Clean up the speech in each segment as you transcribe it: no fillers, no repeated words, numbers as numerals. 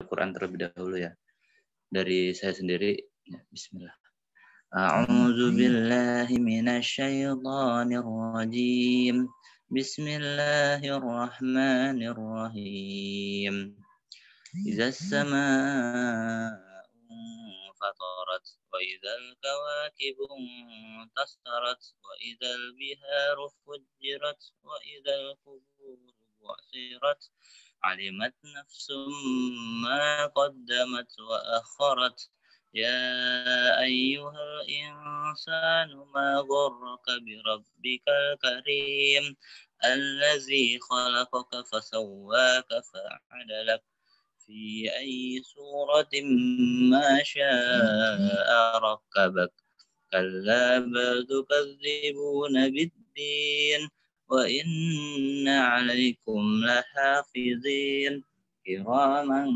Al-Quran terlebih dahulu ya. Dari saya sendiri, ya, bismillah. A'udzu billahi minasyaitonir rajim. Bismillahirrahmanirrahim. Iza as-samaa'u fatarat wa idzal kawakibu intasarat wa idzal biharu fujjirat wa idzal quburu bu'thirat alimat nafsum ma qaddamat wa akharat ya ayyuhal insanu ma gharraka bi rabbikal karim allazi khalaqaka fasawwaka fa'adalak fi ayyi suratin ma syaa rakkabak kalla bal tukadzibuna bid-din wa inna 'alaikum lahafizin kiraman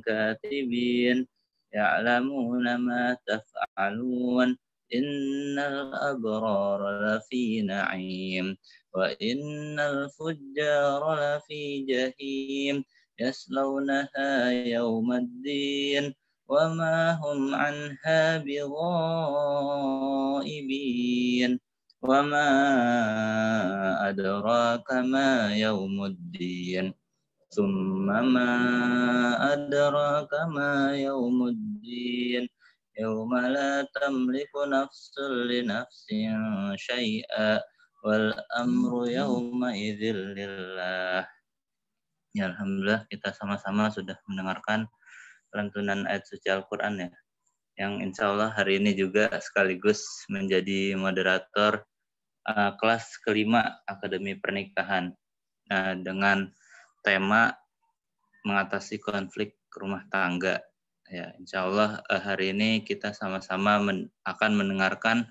katibin ya'lamuna ma taf'alun innal abrara lafi na'im wa innal fujjara lafi jahim yaslawnaha yawmaddin wa ma hum 'anha bighaibin wa ma adraka ma yawmuddin thumma ma adraka ma yawmuddin yawma la tamliku nafsun li nafsin syai'a wal amru yawma idzil lillah. Ya, alhamdulillah kita sama-sama sudah mendengarkan lantunan ayat suci Al-Quran ya, yang insya Allah hari ini juga sekaligus menjadi moderator kelas kelima Akademi Pernikahan dengan tema mengatasi konflik rumah tangga. Ya, insya Allah hari ini kita sama-sama akan mendengarkan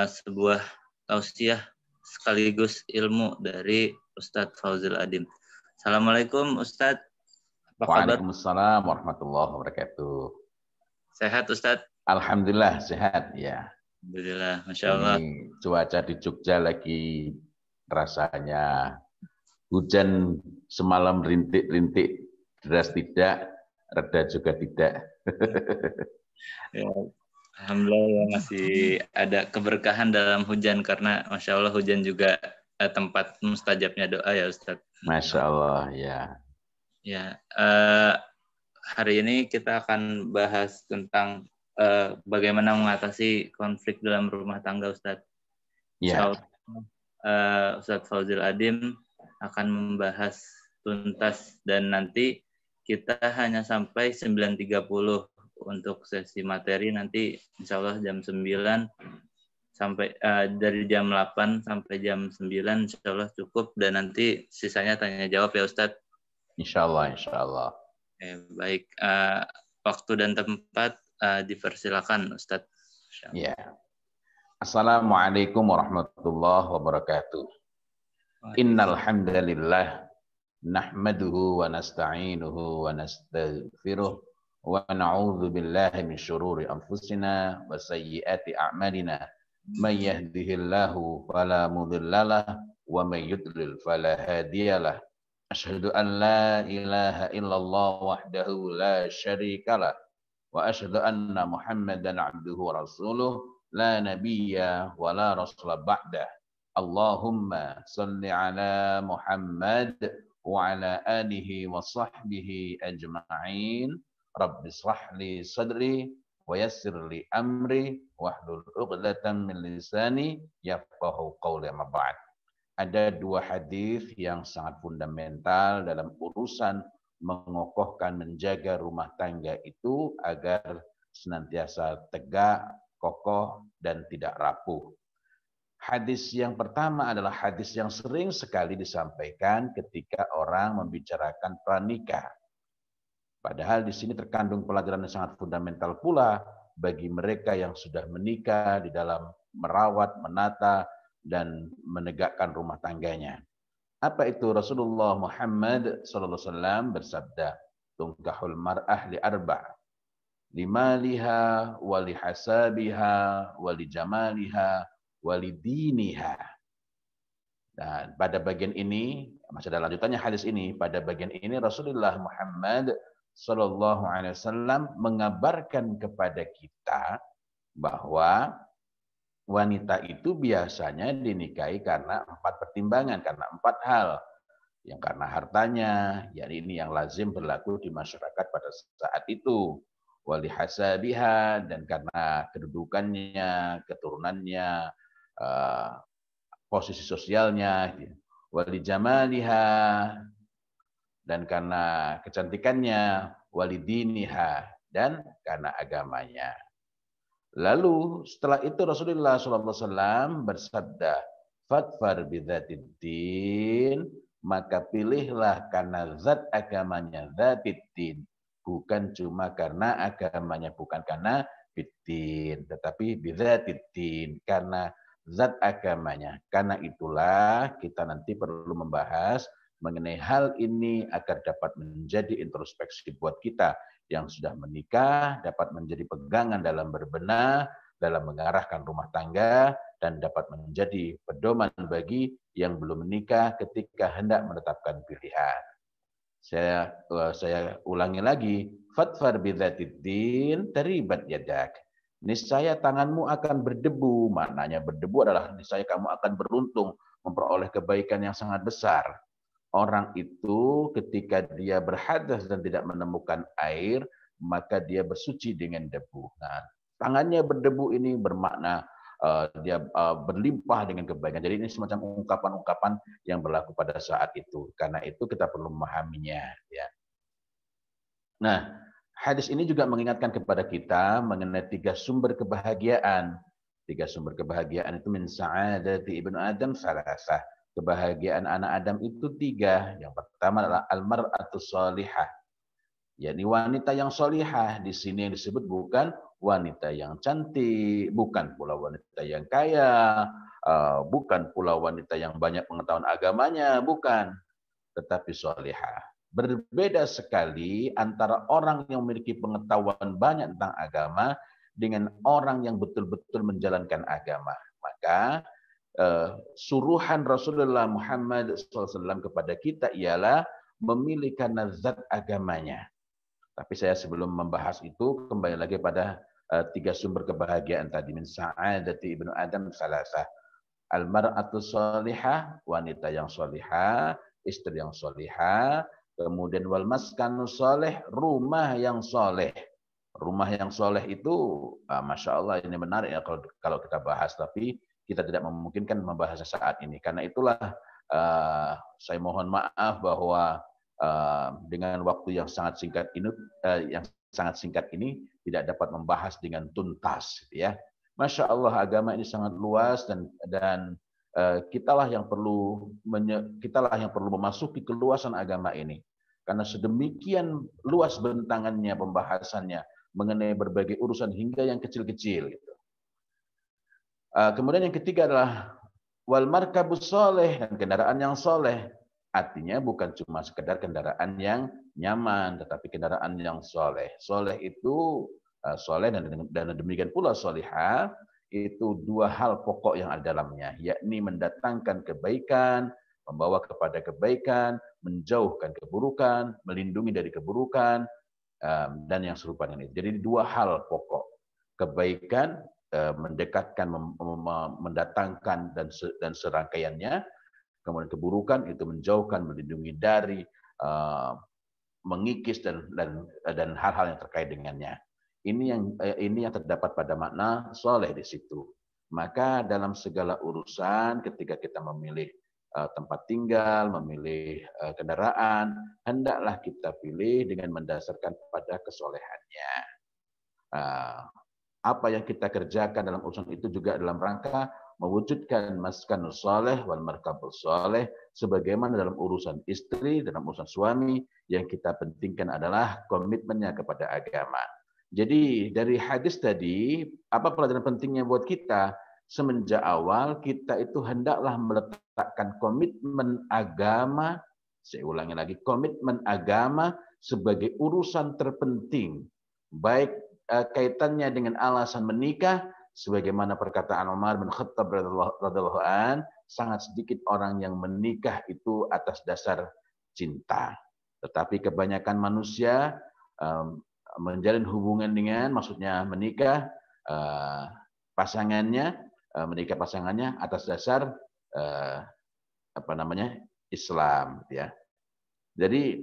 sebuah tausiah sekaligus ilmu dari Ustadz Fauzil Adim. Assalamualaikum Ustadz. Apa kabar? Waalaikumsalam warahmatullahi wabarakatuh. Sehat Ustadz? Alhamdulillah sehat ya. Alhamdulillah, Masya Allah. Ini cuaca di Jogja lagi rasanya hujan semalam rintik-rintik, deras tidak, reda juga tidak. Ya, alhamdulillah ya, masih ada keberkahan dalam hujan karena Masya Allah hujan juga tempat mustajabnya doa ya Ustadz. Masya Allah ya. Ya, hari ini kita akan bahas tentang bagaimana mengatasi konflik dalam rumah tangga Ustadz. Ya. Ustadz Fauzil Adim akan membahas tuntas dan nanti kita hanya sampai 9.30 untuk sesi materi, nanti insya Allah jam 9 sampai dari jam 8 sampai jam 9 insya Allah cukup, dan nanti sisanya tanya jawab ya Ustadz. Insya Allah, insya Allah. Baik, waktu dan tempat dipersilakan Ustadz. Ya. Assalamualaikum warahmatullahi wabarakatuh. Innal hamdalillah nahmaduhu wa nasta'inuhu wa nastaghfiruh wa na'udzu billahi min syururi anfusina wa sayyiati a'malina. May yahdihillahu fala mudhillalah wa may yudlil fala hadiyalah. Asyhadu an la ilaha illallah wahdahu la syarikalah wa asyhadu anna Muhammadan abduhu wa rasuluh la nabiyya wa la rasula ba'dah. Allahumma salli ala Muhammad wa ala alihi wa sahbihi ajma'in. Rabbi shrah li sadri wa yassir li amri wahlul 'uqdatam min lisani yafqahu qawli. Ma ba'd. Ada dua hadis yang sangat fundamental dalam urusan mengokohkan, menjaga rumah tangga itu agar senantiasa tegak, kokoh, dan tidak rapuh. Hadis yang pertama adalah hadis yang sering sekali disampaikan ketika orang membicarakan pranikah. Padahal di sini terkandung pelajaran yang sangat fundamental pula bagi mereka yang sudah menikah di dalam merawat, menata, dan menegakkan rumah tangganya. Apa itu? Rasulullah Muhammad SAW bersabda, "Tunkahul mar'ah li arba', limaliha, walihasabiha, walijamaliha, walidiniha." Dan pada bagian ini, masih ada lanjutannya hadis ini, pada bagian ini Rasulullah Muhammad Shallallahu Alaihi Wasallam mengabarkan kepada kita bahwa wanita itu biasanya dinikahi karena 4 pertimbangan, karena 4 hal. Yang karena hartanya, yakni ini yang lazim berlaku di masyarakat pada saat itu. Wali hasabiha, dan karena kedudukannya, keturunannya, posisi sosialnya. Wali jamaliha, dan karena kecantikannya. Wali diniha, dan karena agamanya. Lalu setelah itu Rasulullah SAW bersabda, "Fadfar bidzatiddin," maka pilihlah karena zat agamanya, dzatiddin, bukan cuma karena agamanya, bukan karena fiddin, tetapi bidzatiddin, karena zat agamanya. Karena itulah kita nanti perlu membahas mengenai hal ini agar dapat menjadi introspeksi buat kita yang sudah menikah, dapat menjadi pegangan dalam berbenah, dalam mengarahkan rumah tangga, dan dapat menjadi pedoman bagi yang belum menikah ketika hendak menetapkan pilihan. Saya ulangi lagi, fatfar bidzatiddin taribat yadak. Niscaya tanganmu akan berdebu. Maknanya berdebu adalah niscaya kamu akan beruntung memperoleh kebaikan yang sangat besar. Orang itu ketika dia berhadas dan tidak menemukan air, maka dia bersuci dengan debu. Nah, tangannya berdebu ini bermakna dia berlimpah dengan kebaikan. Jadi ini semacam ungkapan-ungkapan yang berlaku pada saat itu. Karena itu kita perlu memahaminya. Ya. Nah, hadis ini juga mengingatkan kepada kita mengenai 3 sumber kebahagiaan. 3 sumber kebahagiaan itu min sa'adati ibnu Adam salasah. Kebahagiaan anak Adam itu 3. Yang pertama adalah al-mar'atus shalihah, yakni wanita yang shalihah. Di sini yang disebut bukan wanita yang cantik, bukan pula wanita yang kaya, bukan pula wanita yang banyak pengetahuan agamanya, bukan, tetapi shalihah. Berbeda sekali antara orang yang memiliki pengetahuan banyak tentang agama dengan orang yang betul-betul menjalankan agama. Maka suruhan Rasulullah Muhammad SAW kepada kita ialah memilih karena zat agamanya. Tapi saya sebelum membahas itu kembali lagi pada 3 sumber kebahagiaan tadi. Min sa'adati ibnu Adam salasah. Al-mar'atu shalihah, wanita yang shalihah, istri yang shalihah. Kemudian wal maskanu shalih, rumah yang shalih. Rumah yang shalih itu, Masya Allah ini menarik ya kalau kita bahas. Tapi kita tidak memungkinkan membahasnya saat ini. Karena itulah saya mohon maaf bahwa dengan waktu yang sangat singkat ini tidak dapat membahas dengan tuntas, ya. Masya Allah agama ini sangat luas dan kitalah yang perlu memasuki keluasan agama ini. Karena sedemikian luas bentangannya pembahasannya mengenai berbagai urusan hingga yang kecil-kecil. Gitu. Kemudian yang ketiga adalah wal markabus soleh, dan kendaraan yang soleh. Artinya bukan cuma sekedar kendaraan yang nyaman, tetapi kendaraan yang soleh. Soleh itu soleh dan demikian pula solihah, itu 2 hal pokok yang ada dalamnya, yakni mendatangkan kebaikan, membawa kepada kebaikan, menjauhkan keburukan, melindungi dari keburukan, dan yang serupa dengan itu. Jadi 2 hal pokok, kebaikan, mendekatkan, mendatangkan dan serangkaiannya. Kemudian keburukan itu menjauhkan, melindungi dari, mengikis dan hal-hal yang terkait dengannya. Ini yang terdapat pada makna soleh di situ. Maka dalam segala urusan ketika kita memilih tempat tinggal, memilih kendaraan, hendaklah kita pilih dengan mendasarkan pada kesolehannya. Apa yang kita kerjakan dalam urusan itu juga dalam rangka mewujudkan maskanus saleh wal markabus saleh, sebagaimana dalam urusan istri, dalam urusan suami, yang kita pentingkan adalah komitmennya kepada agama. Jadi dari hadis tadi, apa pelajaran pentingnya buat kita? Semenjak awal kita itu hendaklah meletakkan komitmen agama, saya ulangi lagi, komitmen agama sebagai urusan terpenting, baik kaitannya dengan alasan menikah, sebagaimana perkataan Umar bin Khattab radhiyallahu an, sangat sedikit orang yang menikah itu atas dasar cinta. Tetapi kebanyakan manusia menjalin hubungan dengan, maksudnya menikah pasangannya, menikah pasangannya atas dasar Islam, ya. Jadi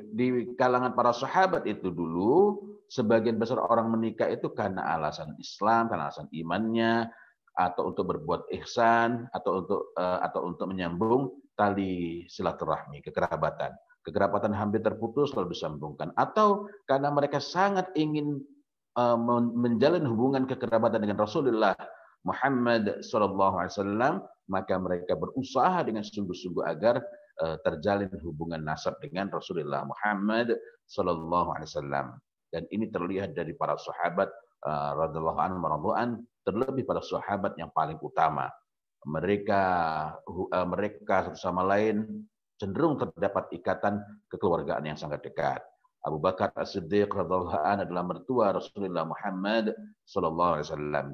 di kalangan para sahabat itu dulu sebagian besar orang menikah itu karena alasan Islam, karena alasan imannya, atau untuk berbuat ihsan, atau untuk menyambung tali silaturahmi, kekerabatan. Kekerabatan hampir terputus lalu disambungkan, atau karena mereka sangat ingin menjalin hubungan kekerabatan dengan Rasulullah Muhammad SAW, maka mereka berusaha dengan sungguh-sungguh agar terjalin hubungan nasab dengan Rasulullah Muhammad SAW. Dan ini terlihat dari para sahabat radhiyallahu anhum, terlebih para sahabat yang paling utama. Mereka satu sama lain cenderung terdapat ikatan kekeluargaan yang sangat dekat. Abu Bakar As-Siddiq radhiyallahu anhu adalah mertua Rasulullah Muhammad SAW.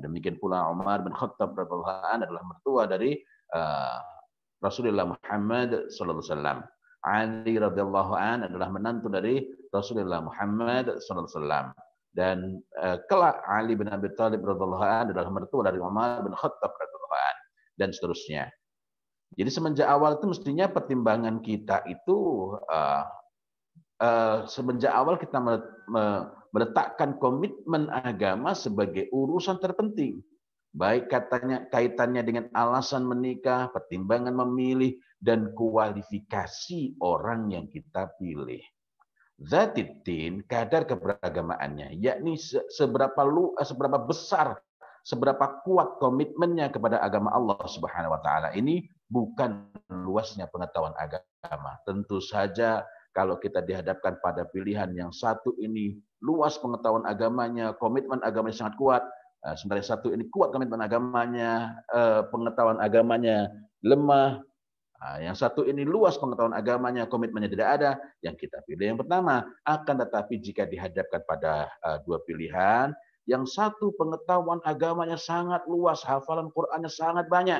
Demikian pula Umar bin Khattab radhiyallahu anhu adalah mertua dari Rasulullah Muhammad SAW. Ali radhiyallahu anhu adalah menantu dari Rasulullah Muhammad SAW. Dan kelak Ali bin Abi Thalib radhiyallahu anhu adalah mertua dari Umar bin Khattab radhiyallahu anhu, dan seterusnya. Jadi semenjak awal itu mestinya pertimbangan kita itu semenjak awal kita meletakkan komitmen agama sebagai urusan terpenting. Baik kaitannya dengan alasan menikah, pertimbangan memilih, dan kualifikasi orang yang kita pilih. Zatiddin, kadar keberagamaannya, yakni seberapa besar, seberapa kuat komitmennya kepada agama Allah Subhanahu wa taala ini, bukan luasnya pengetahuan agama. Tentu saja kalau kita dihadapkan pada pilihan yang satu ini luas pengetahuan agamanya, komitmen agamanya sangat kuat, sementara yang satu ini kuat komitmen agamanya, pengetahuan agamanya lemah, yang satu ini luas pengetahuan agamanya, komitmennya tidak ada, yang kita pilih yang pertama. Akan tetapi jika dihadapkan pada dua pilihan, yang satu pengetahuan agamanya sangat luas, hafalan Qur'annya sangat banyak,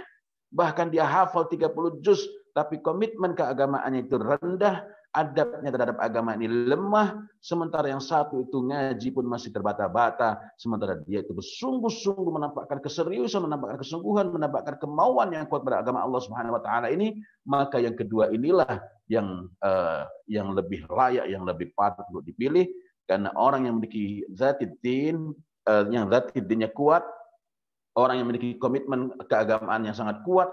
bahkan dia hafal 30 juz, tapi komitmen keagamaannya itu rendah, adabnya terhadap agama ini lemah, sementara yang satu itu ngaji pun masih terbata-bata, sementara dia itu bersungguh-sungguh menampakkan keseriusan, menampakkan kesungguhan, menampakkan kemauan yang kuat pada agama Allah Subhanahu wa taala ini, maka yang kedua inilah yang lebih layak, yang lebih patut untuk dipilih, karena orang yang memiliki zatiddin, yang zatiddinnya kuat, orang yang memiliki komitmen keagamaan yang sangat kuat,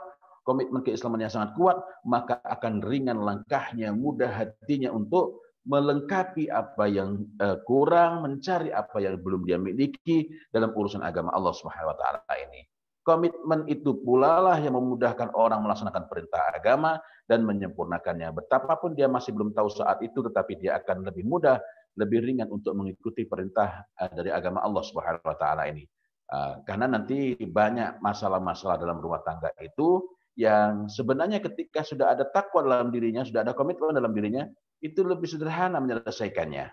komitmen keislaman yang sangat kuat, maka akan ringan langkahnya, mudah hatinya untuk melengkapi apa yang kurang, mencari apa yang belum dia miliki dalam urusan agama Allah Subhanahu wa taala ini. Komitmen itu pula lah yang memudahkan orang melaksanakan perintah agama dan menyempurnakannya. Betapapun dia masih belum tahu saat itu, tetapi dia akan lebih mudah, lebih ringan untuk mengikuti perintah dari agama Allah Subhanahu wa taala ini. Karena nanti banyak masalah-masalah dalam rumah tangga itu yang sebenarnya ketika sudah ada takwa dalam dirinya, sudah ada komitmen dalam dirinya, itu lebih sederhana menyelesaikannya.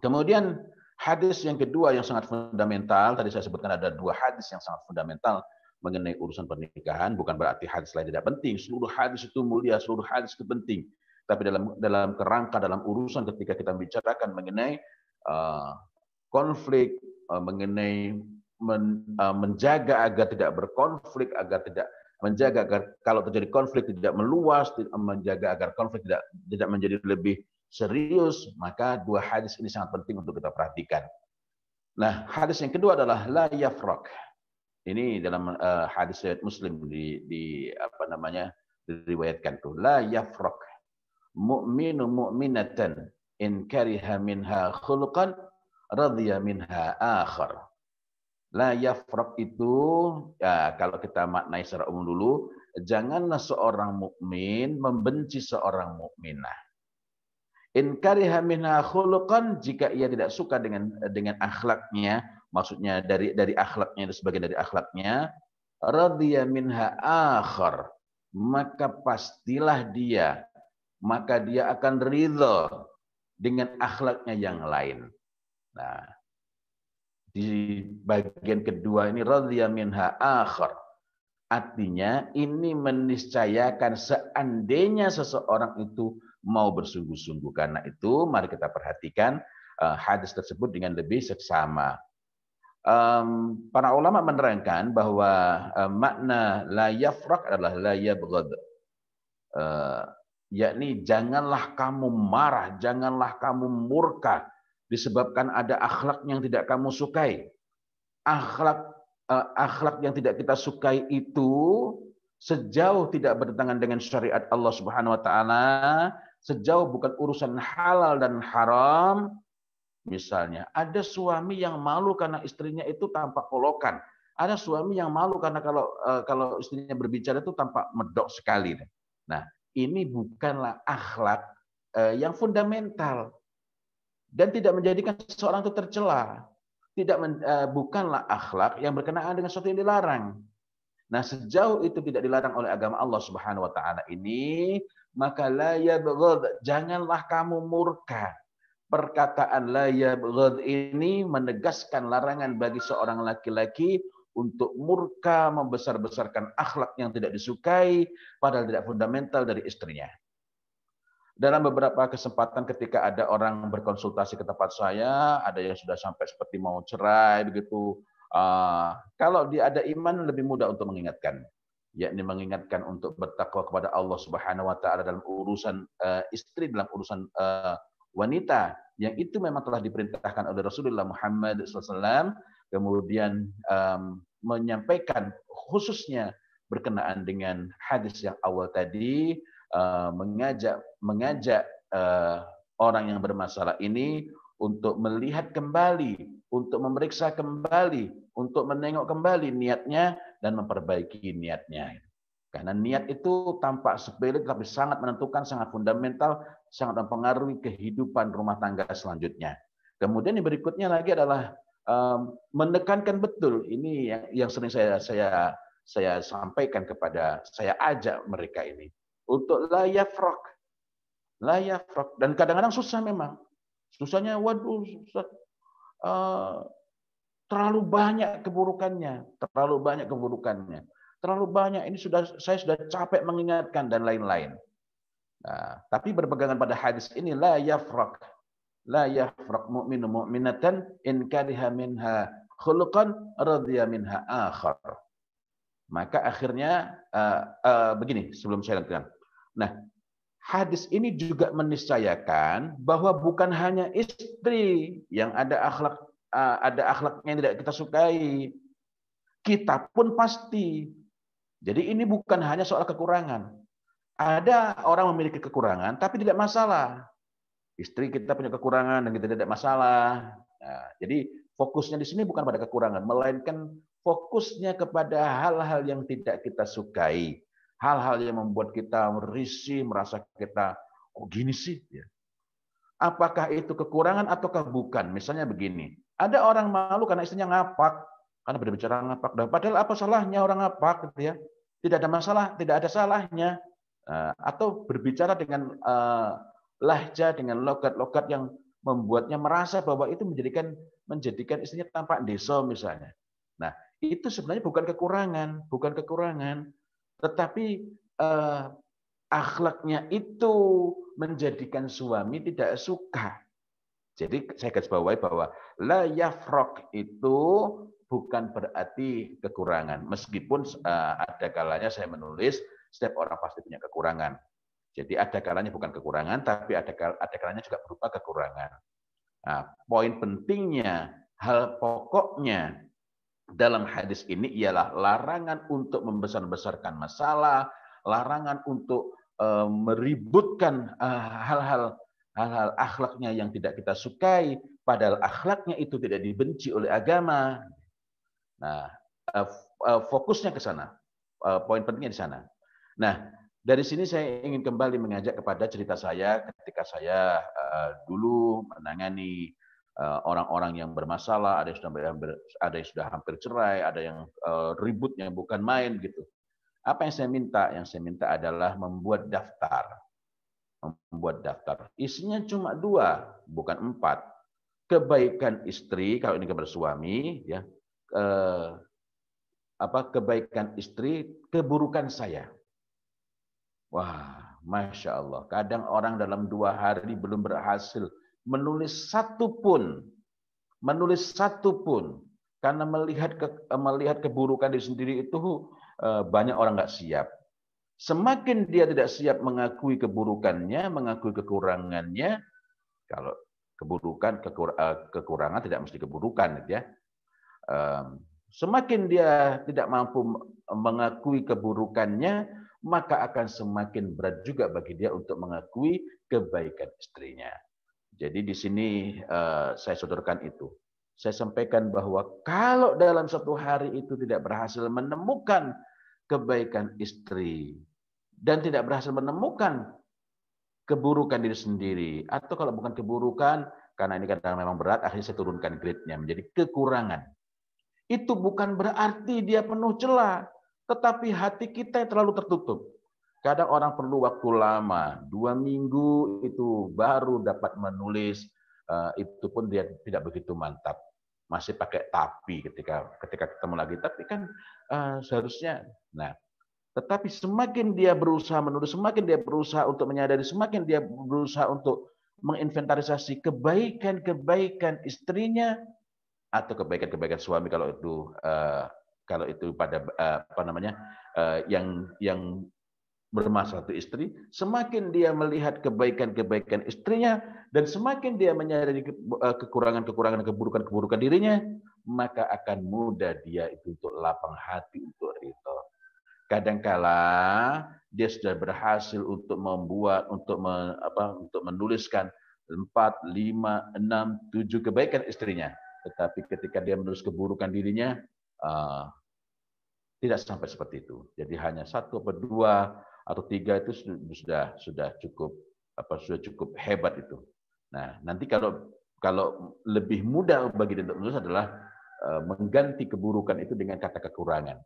Kemudian hadis yang kedua yang sangat fundamental, tadi saya sebutkan ada dua hadis yang sangat fundamental mengenai urusan pernikahan, bukan berarti hadis lain tidak penting, seluruh hadis itu mulia, seluruh hadis itu penting. Tapi dalam kerangka, dalam urusan ketika kita membicarakan mengenai konflik, mengenai menjaga agar tidak berkonflik, agar tidak menjaga agar kalau terjadi konflik tidak meluas, menjaga agar konflik tidak menjadi lebih serius, maka dua hadis ini sangat penting untuk kita perhatikan. Nah, hadis yang kedua adalah la yafraq. Ini dalam hadis riwayat Muslim diriwayatkan tuh, la yafraq mu'minu mu'minatan in kariha minha khuluqan radhiya minha akhar. La yafraq itu, ya, kalau kita maknai secara umum dulu, janganlah seorang mukmin membenci seorang mukminah. In kariha minha khuluqan, jika ia tidak suka dengan akhlaknya, maksudnya dari akhlaknya, itu sebagian dari akhlaknya, radhiya minha akhar, maka pastilah dia akan ridha dengan akhlaknya yang lain. Nah, di bagian kedua ini radhiya minha akhar, artinya ini meniscayakan seandainya seseorang itu mau bersungguh-sungguh. Karena itu mari kita perhatikan hadis tersebut dengan lebih seksama. Para ulama menerangkan bahwa makna la yafraq adalah la yabghad. Yakni janganlah kamu marah, janganlah kamu murka disebabkan ada akhlak yang tidak kamu sukai. Akhlak yang tidak kita sukai itu sejauh tidak bertentangan dengan syariat Allah Subhanahu wa taala, sejauh bukan urusan halal dan haram. Misalnya, ada suami yang malu karena istrinya itu tampak kolokan. Ada suami yang malu karena kalau istrinya berbicara itu tampak medok sekali. Nah, ini bukanlah akhlak yang fundamental dan tidak menjadikan seseorang itu tercela. Bukanlah akhlak yang berkenaan dengan sesuatu yang dilarang. Nah, sejauh itu tidak dilarang oleh agama Allah Subhanahu wa taala ini, maka la yabghad, janganlah kamu murka. Perkataan la yabghad ini menegaskan larangan bagi seorang laki-laki untuk murka membesar-besarkan akhlak yang tidak disukai padahal tidak fundamental dari istrinya. Dalam beberapa kesempatan ketika ada orang berkonsultasi ke tempat saya, ada yang sudah sampai seperti mau cerai begitu. Kalau dia ada iman lebih mudah untuk mengingatkan, yakni mengingatkan untuk bertakwa kepada Allah Subhanahu wa taala dalam urusan istri, dalam urusan wanita yang itu memang telah diperintahkan oleh Rasulullah Muhammad SAW, kemudian menyampaikan khususnya berkenaan dengan hadis yang awal tadi, mengajak orang yang bermasalah ini untuk melihat kembali, untuk memeriksa kembali, untuk menengok kembali niatnya dan memperbaiki niatnya. Karena niat itu tampak sepele tapi sangat menentukan, sangat fundamental, sangat mempengaruhi kehidupan rumah tangga selanjutnya. Kemudian yang berikutnya lagi adalah menekankan betul, ini yang sering saya sampaikan kepada, saya ajak mereka ini untuk la yafraq. Dan kadang-kadang susah memang. Susahnya, waduh, Ustaz, terlalu banyak keburukannya, terlalu banyak. Ini saya sudah capek mengingatkan dan lain-lain. Nah, tapi berpegangan pada hadis ini, la yafraq mu'minu mu'minatan in kariha minha khuluqan radhiya minha akhar. Maka akhirnya begini sebelum saya lanjutkan. Nah, hadis ini juga meniscayakan bahwa bukan hanya istri yang ada akhlak yang tidak kita sukai, kita pun pasti. Jadi ini bukan hanya soal kekurangan. Ada orang memiliki kekurangan tapi tidak masalah. Istri kita punya kekurangan dan kita tidak masalah. Nah, jadi fokusnya di sini bukan pada kekurangan, melainkan fokusnya kepada hal-hal yang tidak kita sukai. Hal-hal yang membuat kita risih, merasa kita, kok gini sih? Apakah itu kekurangan ataukah bukan? Misalnya begini, ada orang malu karena istrinya ngapak, karena berbicara ngapak. Padahal apa salahnya orang ngapak? Gitu ya? Tidak ada masalah, tidak ada salahnya. Atau berbicara dengan lahja, dengan logat-logat yang membuatnya merasa bahwa itu menjadikan istrinya tampak deso misalnya. Nah, itu sebenarnya bukan kekurangan. Tetapi akhlaknya itu menjadikan suami tidak suka. Jadi saya garis bawahi bahwa la yafraq itu bukan berarti kekurangan. Meskipun ada kalanya saya menulis setiap orang pasti punya kekurangan. Jadi ada kalanya bukan kekurangan, tapi ada kalanya juga berupa kekurangan. Nah, poin pentingnya, hal pokoknya dalam hadis ini ialah larangan untuk membesar-besarkan masalah, larangan untuk meributkan hal-hal akhlaknya yang tidak kita sukai, padahal akhlaknya itu tidak dibenci oleh agama. Nah, fokusnya ke sana, poin pentingnya di sana. Nah, dari sini saya ingin kembali mengajak kepada cerita saya ketika saya dulu menangani orang-orang yang bermasalah, ada yang sudah hampir cerai, ada yang ributnya bukan main gitu. Apa yang saya minta? Yang saya minta adalah membuat daftar. Isinya cuma 2, bukan 4. Kebaikan istri kalau ini bersuami, ya, kebaikan istri, keburukan saya. Wah, Masya Allah. Kadang orang dalam 2 hari belum berhasil menulis satu pun. Karena melihat keburukan diri sendiri itu banyak orang nggak siap. Semakin dia tidak siap mengakui keburukannya, mengakui kekurangannya, kalau kekurangan tidak mesti keburukan, ya. Semakin dia tidak mampu mengakui keburukannya, maka akan semakin berat juga bagi dia untuk mengakui kebaikan istrinya. Jadi di sini saya sodorkan itu. Saya sampaikan bahwa kalau dalam satu hari itu tidak berhasil menemukan kebaikan istri dan tidak berhasil menemukan keburukan diri sendiri, atau kalau bukan keburukan, karena ini kadang memang berat, akhirnya saya turunkan grade-nya menjadi kekurangan. Itu bukan berarti dia penuh celah, tetapi hati kita yang terlalu tertutup. Kadang orang perlu waktu lama, 2 minggu itu baru dapat menulis, itu pun dia tidak begitu mantap. Masih pakai tapi ketika ketemu lagi. Tapi kan seharusnya, tetapi semakin dia berusaha menulis, semakin dia berusaha untuk menyadari, semakin dia berusaha untuk menginventarisasi kebaikan-kebaikan istrinya atau kebaikan-kebaikan suami kalau itu pada yang bermasalah itu istri, semakin dia melihat kebaikan-kebaikan istrinya dan semakin dia menyadari kekurangan-kekurangan, keburukan-keburukan dirinya, maka akan mudah dia itu untuk lapang hati, untuk ridho. Kadangkala dia sudah berhasil untuk membuat, untuk menuliskan 4, 5, 6, 7 kebaikan istrinya, tetapi ketika dia menulis keburukan dirinya, tidak sampai seperti itu. Jadi hanya 1 atau 2 atau 3 itu sudah cukup hebat itu. Nah, nanti kalau lebih mudah bagi dia untuk menulis adalah mengganti keburukan itu dengan kata kekurangan.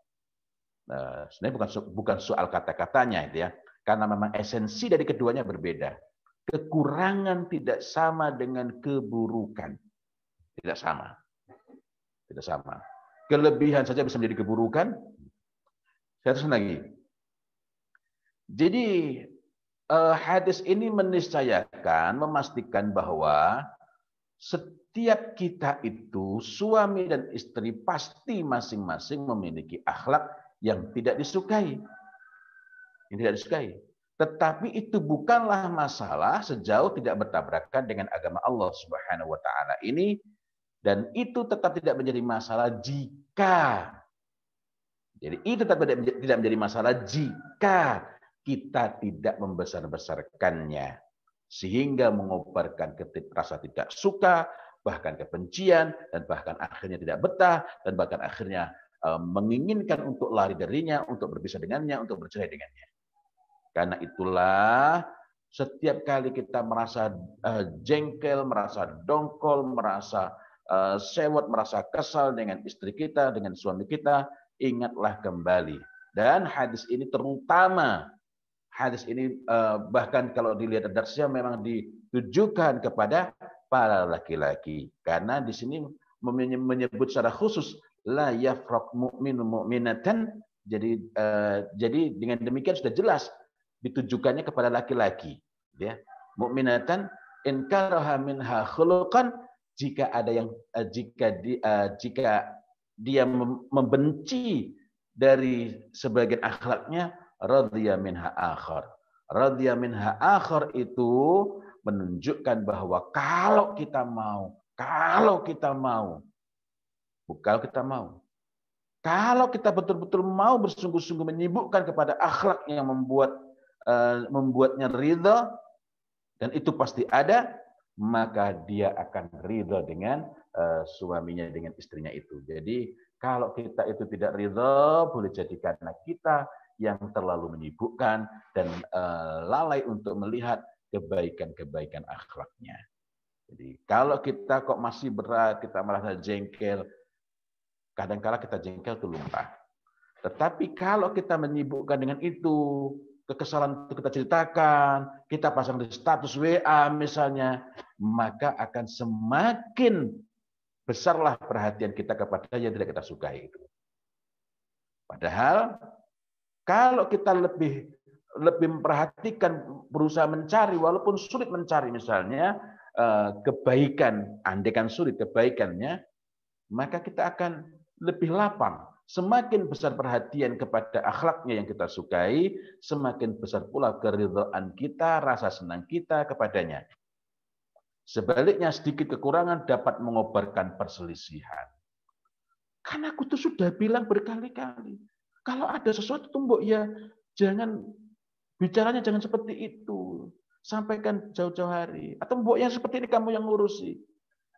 Sebenarnya bukan soal kata-katanya itu ya, karena memang esensi dari keduanya berbeda. Kekurangan tidak sama dengan keburukan, tidak sama. Kelebihan saja bisa menjadi keburukan. Saya terus lagi. Jadi hadis ini meniscayakan, memastikan bahwa setiap kita itu, suami dan istri, pasti masing-masing memiliki akhlak yang tidak disukai. Tetapi itu bukanlah masalah sejauh tidak bertabrakan dengan agama Allah Subhanahu wa taala ini, dan itu tetap tidak menjadi masalah jika tidak menjadi masalah jika kita tidak membesar-besarkannya sehingga mengobarkan rasa tidak suka, bahkan kebencian, dan bahkan akhirnya tidak betah, dan bahkan akhirnya menginginkan untuk lari darinya, untuk berpisah dengannya, untuk bercerai dengannya. Karena itulah setiap kali kita merasa jengkel, merasa dongkol, merasa sewot, merasa kesal dengan istri kita, dengan suami kita, ingatlah kembali. Dan hadis ini terutama, bahkan kalau dilihat darsnya memang ditujukan kepada para laki-laki. Karena di sini menyebut secara khusus la yafraq mu'minu mu'minatan. Jadi dengan demikian sudah jelas ditujukannya kepada laki-laki, ya. Mu'minatan in karaha minha khuluqan, jika dia membenci dari sebagian akhlaknya, radhiya minha akhar. Radhiya minha akhar itu menunjukkan bahwa kalau kita betul-betul mau bersungguh-sungguh menyibukkan kepada akhlak yang membuatnya ridha, dan itu pasti ada, maka dia akan ridha dengan suaminya, dengan istrinya itu. Jadi kalau kita itu tidak ridha, boleh jadi karena kita yang terlalu menyibukkan dan lalai untuk melihat kebaikan-kebaikan akhlaknya. Jadi kalau kita kok masih berat, kita merasa jengkel, kadang-kala kita jengkel itu lumpah. Tetapi kalau kita menyibukkan dengan itu, kekesalan itu kita ceritakan, kita pasang di status WA misalnya, maka akan semakin besarlah perhatian kita kepada yang tidak kita sukai itu. Padahal kalau kita lebih lebih memperhatikan, berusaha mencari, walaupun sulit mencari misalnya kebaikan, andaikan sulit kebaikannya, maka kita akan lebih lapang. Semakin besar perhatian kepada akhlaknya yang kita sukai, semakin besar pula keridhaan kita, rasa senang kita kepadanya. Sebaliknya sedikit kekurangan dapat mengobarkan perselisihan. Kan aku tuh sudah bilang berkali-kali, kalau ada sesuatu tumbuk ya jangan bicaranya jangan seperti itu. Sampaikan jauh-jauh hari. Atau mbok yang seperti ini kamu yang ngurusi.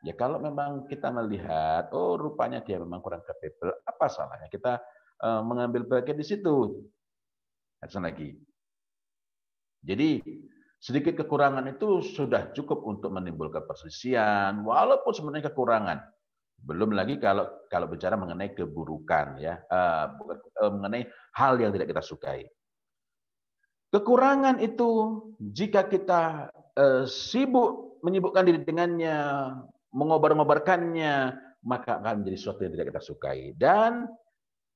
Ya kalau memang kita melihat, oh rupanya dia memang kurang capable, apa salahnya kita mengambil bagian di situ. Lagi. Jadi sedikit kekurangan itu sudah cukup untuk menimbulkan perselisihan, walaupun sebenarnya kekurangan. Belum lagi kalau bicara mengenai keburukan, ya, mengenai hal yang tidak kita sukai. Kekurangan itu jika kita menyibukkan diri dengannya, mengobar-ngobarkannya, maka akan menjadi sesuatu yang tidak kita sukai. Dan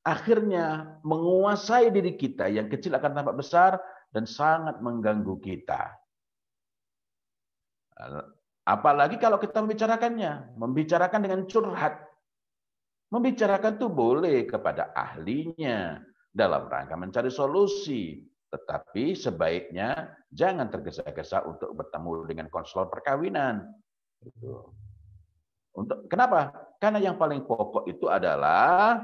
akhirnya menguasai diri kita, yang kecil akan tampak besar dan sangat mengganggu kita. Apalagi kalau kita membicarakan dengan curhat. Membicarakan itu boleh kepada ahlinya dalam rangka mencari solusi. Tetapi sebaiknya jangan tergesa-gesa untuk bertemu dengan konselor perkawinan. Kenapa? Karena yang paling pokok itu adalah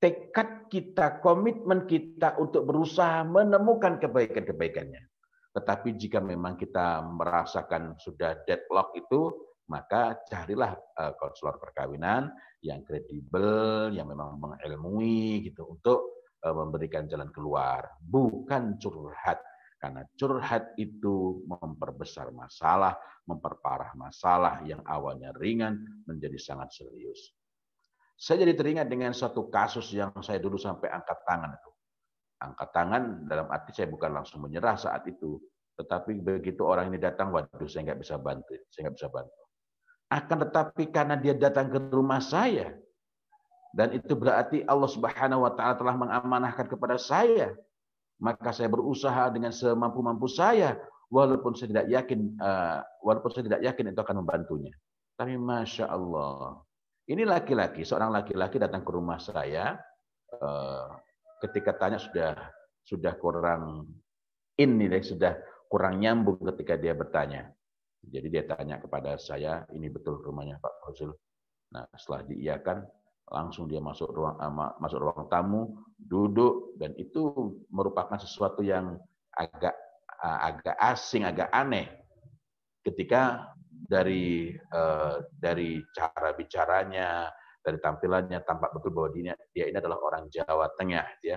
tekad kita, komitmen kita untuk berusaha menemukan kebaikan-kebaikannya. Tetapi jika memang kita merasakan sudah deadlock itu, maka carilah konselor perkawinan yang kredibel, yang memang mengilmui gitu untuk memberikan jalan keluar, bukan curhat. Karena curhat itu memperbesar masalah, memperparah masalah yang awalnya ringan menjadi sangat serius. Saya jadi teringat dengan suatu kasus yang saya dulu sampai angkat tangan itu. Angkat tangan dalam arti saya bukan langsung menyerah saat itu, tetapi begitu orang ini datang, waduh saya nggak bisa bantu. Akan tetapi karena dia datang ke rumah saya, dan itu berarti Allah Subhanahu wa taala telah mengamanahkan kepada saya, maka saya berusaha dengan semampu-mampu saya, walaupun saya tidak yakin itu akan membantunya. Tapi Masya Allah, ini seorang laki-laki datang ke rumah saya, ketika tanya sudah kurang sudah kurang nyambung ketika dia bertanya. Jadi dia tanya kepada saya, ini betul rumahnya Pak Fauzul. Nah, setelah diiyakan, langsung dia masuk ruang tamu, duduk, dan itu merupakan sesuatu yang agak asing, agak aneh. Ketika dari cara bicaranya, dari tampilannya, tampak betul bahwa dia ini adalah orang Jawa Tengah, ya.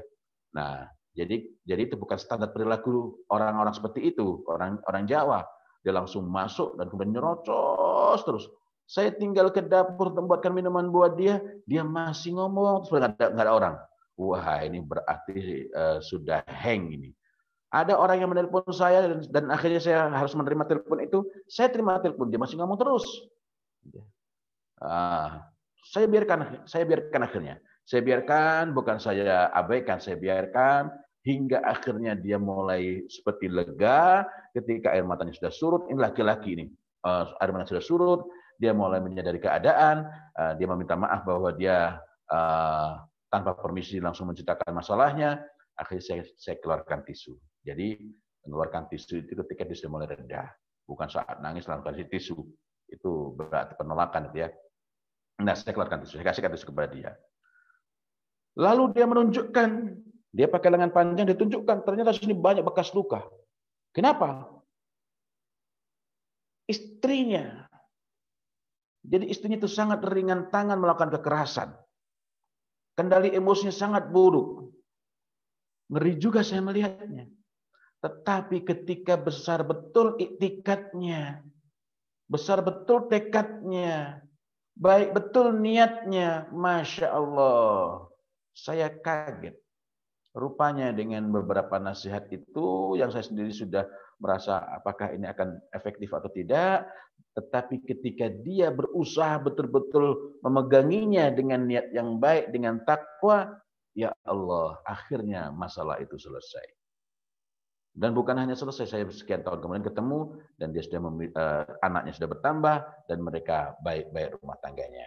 Nah, jadi itu bukan standar perilaku orang-orang seperti itu, orang Jawa. Dia langsung masuk dan kemudian nyerocos terus. Saya tinggal ke dapur membuatkan minuman buat dia masih ngomong, terus nggak ada orang. Wah, ini berarti sudah hang ini. Ada orang yang menelpon saya dan akhirnya saya harus menerima telepon itu. Saya terima telepon, dia masih ngomong terus. Saya biarkan akhirnya. Saya biarkan, bukan saya abaikan, saya biarkan hingga akhirnya dia mulai seperti lega ketika air matanya sudah surut. Ini laki-laki ini, air mata sudah surut, dia mulai menyadari keadaan, dia meminta maaf bahwa dia tanpa permisi langsung menceritakan masalahnya. Akhirnya saya keluarkan tisu. Jadi mengeluarkan tisu itu ketika dia sudah mulai reda, bukan saat nangis langsung kasih tisu. Itu berarti penolakan itu ya. Nah, saya keluarkan tisu, saya kasihkan tisu kepada dia. Lalu dia menunjukkan, dia pakai lengan panjang, ditunjukkan ternyata sini banyak bekas luka. Kenapa? Istrinya. Jadi istrinya itu sangat ringan tangan melakukan kekerasan. Kendali emosinya sangat buruk. Ngeri juga saya melihatnya. Tetapi ketika besar betul iktikadnya, besar betul tekadnya, baik betul niatnya, Masya Allah, saya kaget. Rupanya dengan beberapa nasihat itu yang saya sendiri sudah merasa apakah ini akan efektif atau tidak, tetapi ketika dia berusaha betul-betul memeganginya dengan niat yang baik, dengan takwa, ya Allah, akhirnya masalah itu selesai. Dan bukan hanya selesai, saya sekian tahun kemudian ketemu dan dia sudah anaknya sudah bertambah dan mereka baik-baik rumah tangganya.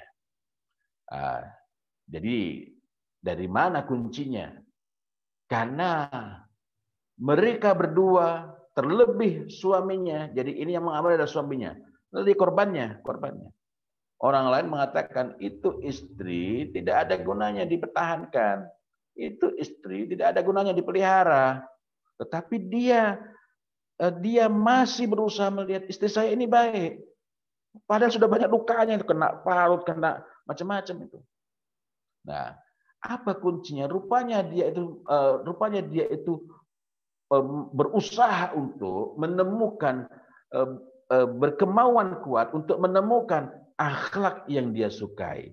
Jadi dari mana kuncinya? Karena mereka berdua, terlebih suaminya, jadi ini yang mengambil adalah suaminya, lebih korbannya. Orang lain mengatakan itu istri tidak ada gunanya dipertahankan, itu istri tidak ada gunanya dipelihara. Tetapi dia masih berusaha melihat istri saya ini baik. Padahal sudah banyak lukanya, kena parut, kena macam-macam itu. Nah, apa kuncinya? Rupanya dia itu berusaha untuk menemukan berkemauan kuat untuk menemukan akhlak yang dia sukai.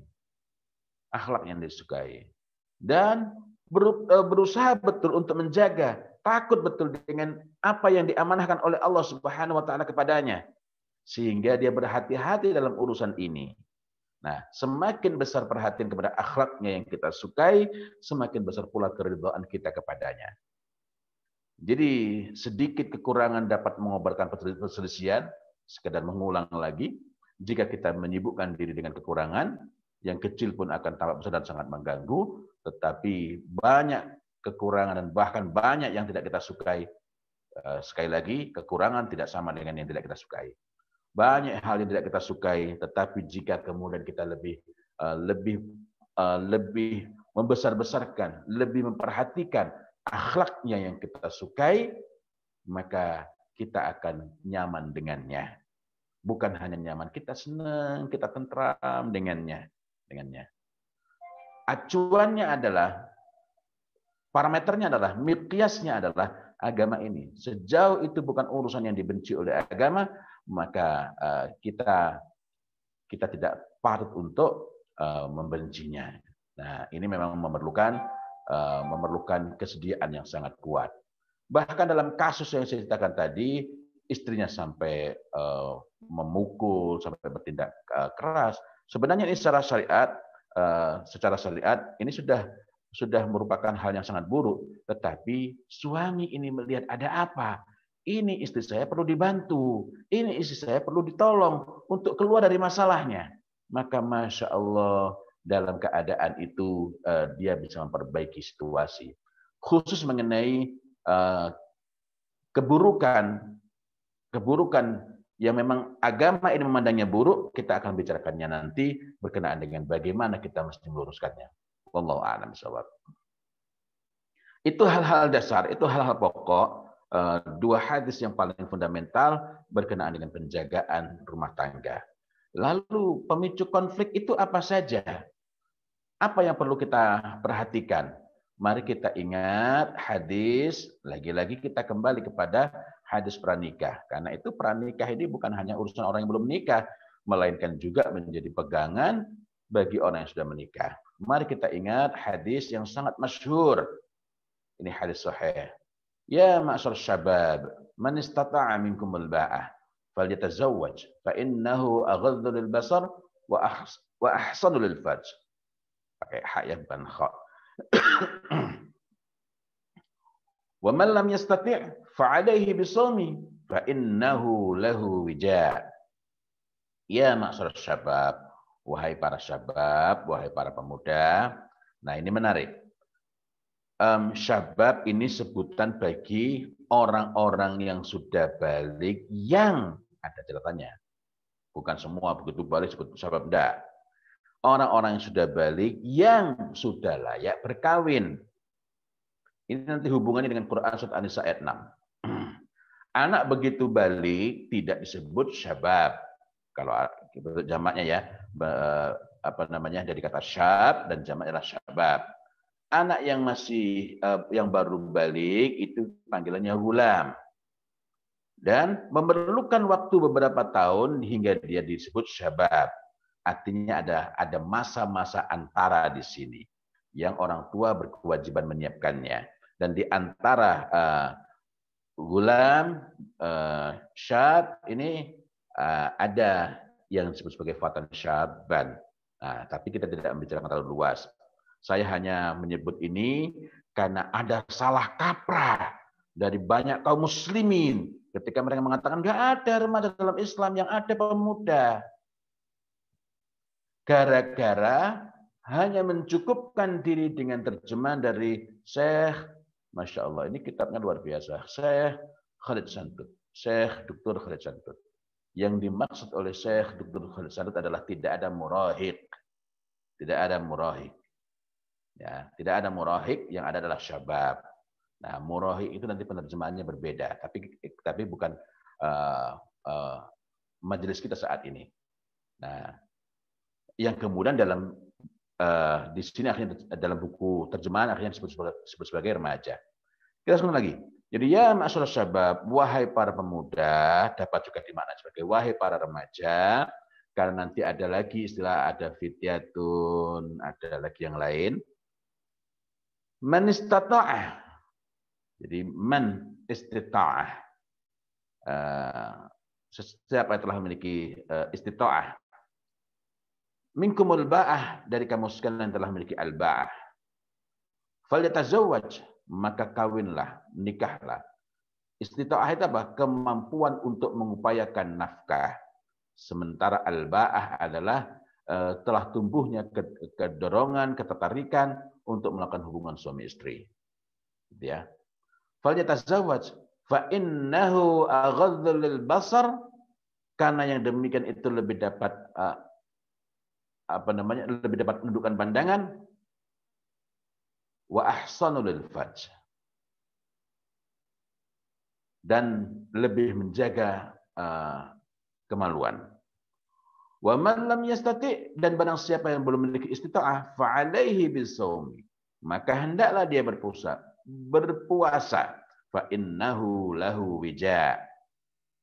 Akhlak yang disukai. Dan berusaha betul untuk menjaga, takut betul dengan apa yang diamanahkan oleh Allah Subhanahu wa taala kepadanya. Sehingga dia berhati-hati dalam urusan ini. Nah, semakin besar perhatian kepada akhlaknya yang kita sukai, semakin besar pula keridhaan kita kepadanya. Jadi sedikit kekurangan dapat mengobarkan perselisihan, sekedar mengulang lagi. Jika kita menyibukkan diri dengan kekurangan, yang kecil pun akan tampak besar dan sangat mengganggu, tetapi banyak kekurangan dan bahkan banyak yang tidak kita sukai. Sekali lagi, kekurangan tidak sama dengan yang tidak kita sukai. Banyak hal yang tidak kita sukai, tetapi jika kemudian kita lebih membesar-besarkan, lebih memperhatikan akhlaknya yang kita sukai, maka kita akan nyaman dengannya. Bukan hanya nyaman, kita senang, kita tentram dengannya. Acuannya adalah, parameternya adalah, miqyasnya adalah agama ini. Sejauh itu bukan urusan yang dibenci oleh agama, maka kita tidak patut untuk membencinya. Nah, ini memang memerlukan kesediaan yang sangat kuat. Bahkan dalam kasus yang saya ceritakan tadi, istrinya sampai memukul, sampai bertindak keras. Sebenarnya ini secara syariat ini sudah merupakan hal yang sangat buruk. Tetapi suami ini melihat ada apa? Ini istri saya perlu dibantu. Ini istri saya perlu ditolong untuk keluar dari masalahnya. Maka Masya Allah, dalam keadaan itu dia bisa memperbaiki situasi. Khusus mengenai keburukan yang memang agama ini memandangnya buruk, kita akan bicarakannya nanti berkenaan dengan bagaimana kita mesti meluruskannya. Wallahu a'lam bishawab. Itu hal-hal dasar, itu hal-hal pokok. Dua hadis yang paling fundamental berkenaan dengan penjagaan rumah tangga. Lalu pemicu konflik itu apa saja? Apa yang perlu kita perhatikan? Mari kita ingat hadis, lagi-lagi kita kembali kepada hadis pranikah. Karena itu pranikah ini bukan hanya urusan orang yang belum menikah, melainkan juga menjadi pegangan bagi orang yang sudah menikah. Mari kita ingat hadis yang sangat masyhur. Ini hadis sahih. Ya ma'syar syabab, man istata'a minkumul ba'ah falyatazawwaj fa innahu aghaddu lil basar wa ahsanu lil farj. Pakai ha ya bukan kha. Wa man lam yastati' fa 'alayhi bisawmi fa innahu lahu wija. Ya ma'syar syabab, wahai para syabab, wahai para pemuda. Nah, ini menarik. Syabab ini sebutan bagi orang-orang yang sudah balik yang ada catatannya. Bukan semua begitu balik sebut syabab, enggak. Orang-orang yang sudah balik yang sudah layak berkawin. Ini nanti hubungannya dengan Quran surat An-Nisa ayat 6. Anak begitu balik tidak disebut syabab. Kalau jamaknya ya, dari kata syab dan jamaknya adalah syabab. Anak yang masih yang baru balik itu panggilannya gulam. Dan memerlukan waktu beberapa tahun hingga dia disebut syabab. Artinya ada masa-masa antara di sini yang orang tua berkewajiban menyiapkannya. Dan di antara gulam, syab ini ada yang disebut sebagai fatan syaban. Nah, tapi kita tidak membicarakan terlalu luas. Saya hanya menyebut ini karena ada salah kaprah dari banyak kaum muslimin ketika mereka mengatakan nggak ada remaja dalam Islam, yang ada pemuda. Gara-gara hanya mencukupkan diri dengan terjemahan dari Syekh, Masya Allah, ini kitabnya luar biasa, Syekh Khalid Santut, Syekh Dr. Khalid Santut. Yang dimaksud oleh Syekh Dr. Khalid Santut adalah tidak ada murahik. Tidak ada murahik. Ya, tidak ada murahik, yang ada adalah syabab. Nah, murahik itu nanti penerjemahannya berbeda, tapi bukan majelis kita saat ini. Nah, yang kemudian dalam di sini akhirnya dalam buku terjemahan akhirnya disebut sebagai remaja. Kita sekali lagi. Jadi ya ma'asyarah syabab, wahai para pemuda, dapat juga dimaknai sebagai wahai para remaja, karena nanti ada lagi istilah, ada fityatun, ada lagi yang lain. Man istata'ah. Jadi man istita'ah. Siapa yang telah memiliki istita'ah. Minkumul ba'ah, dari kamu sekalian yang telah memiliki al-ba'ah. Falyatazawwaj, maka kawinlah, nikahlah. Istita'ah itu apa? Kemampuan untuk mengupayakan nafkah. Sementara al-ba'ah adalah telah tumbuhnya kedorongan, ketertarikan untuk melakukan hubungan suami istri. Gitu ya. Falyatazawwaj fa innahu aghaddu lil basar, karena yang demikian itu lebih dapat lebih dapat menundukkan pandangan, wa ahsanu lil farj, dan lebih menjaga kemaluan. Wa man lam yastati, dan barang siapa yang belum memiliki istita'ah, fa alaihi bisawmi, maka hendaklah dia berpuasa. Fa innahu lahu wija,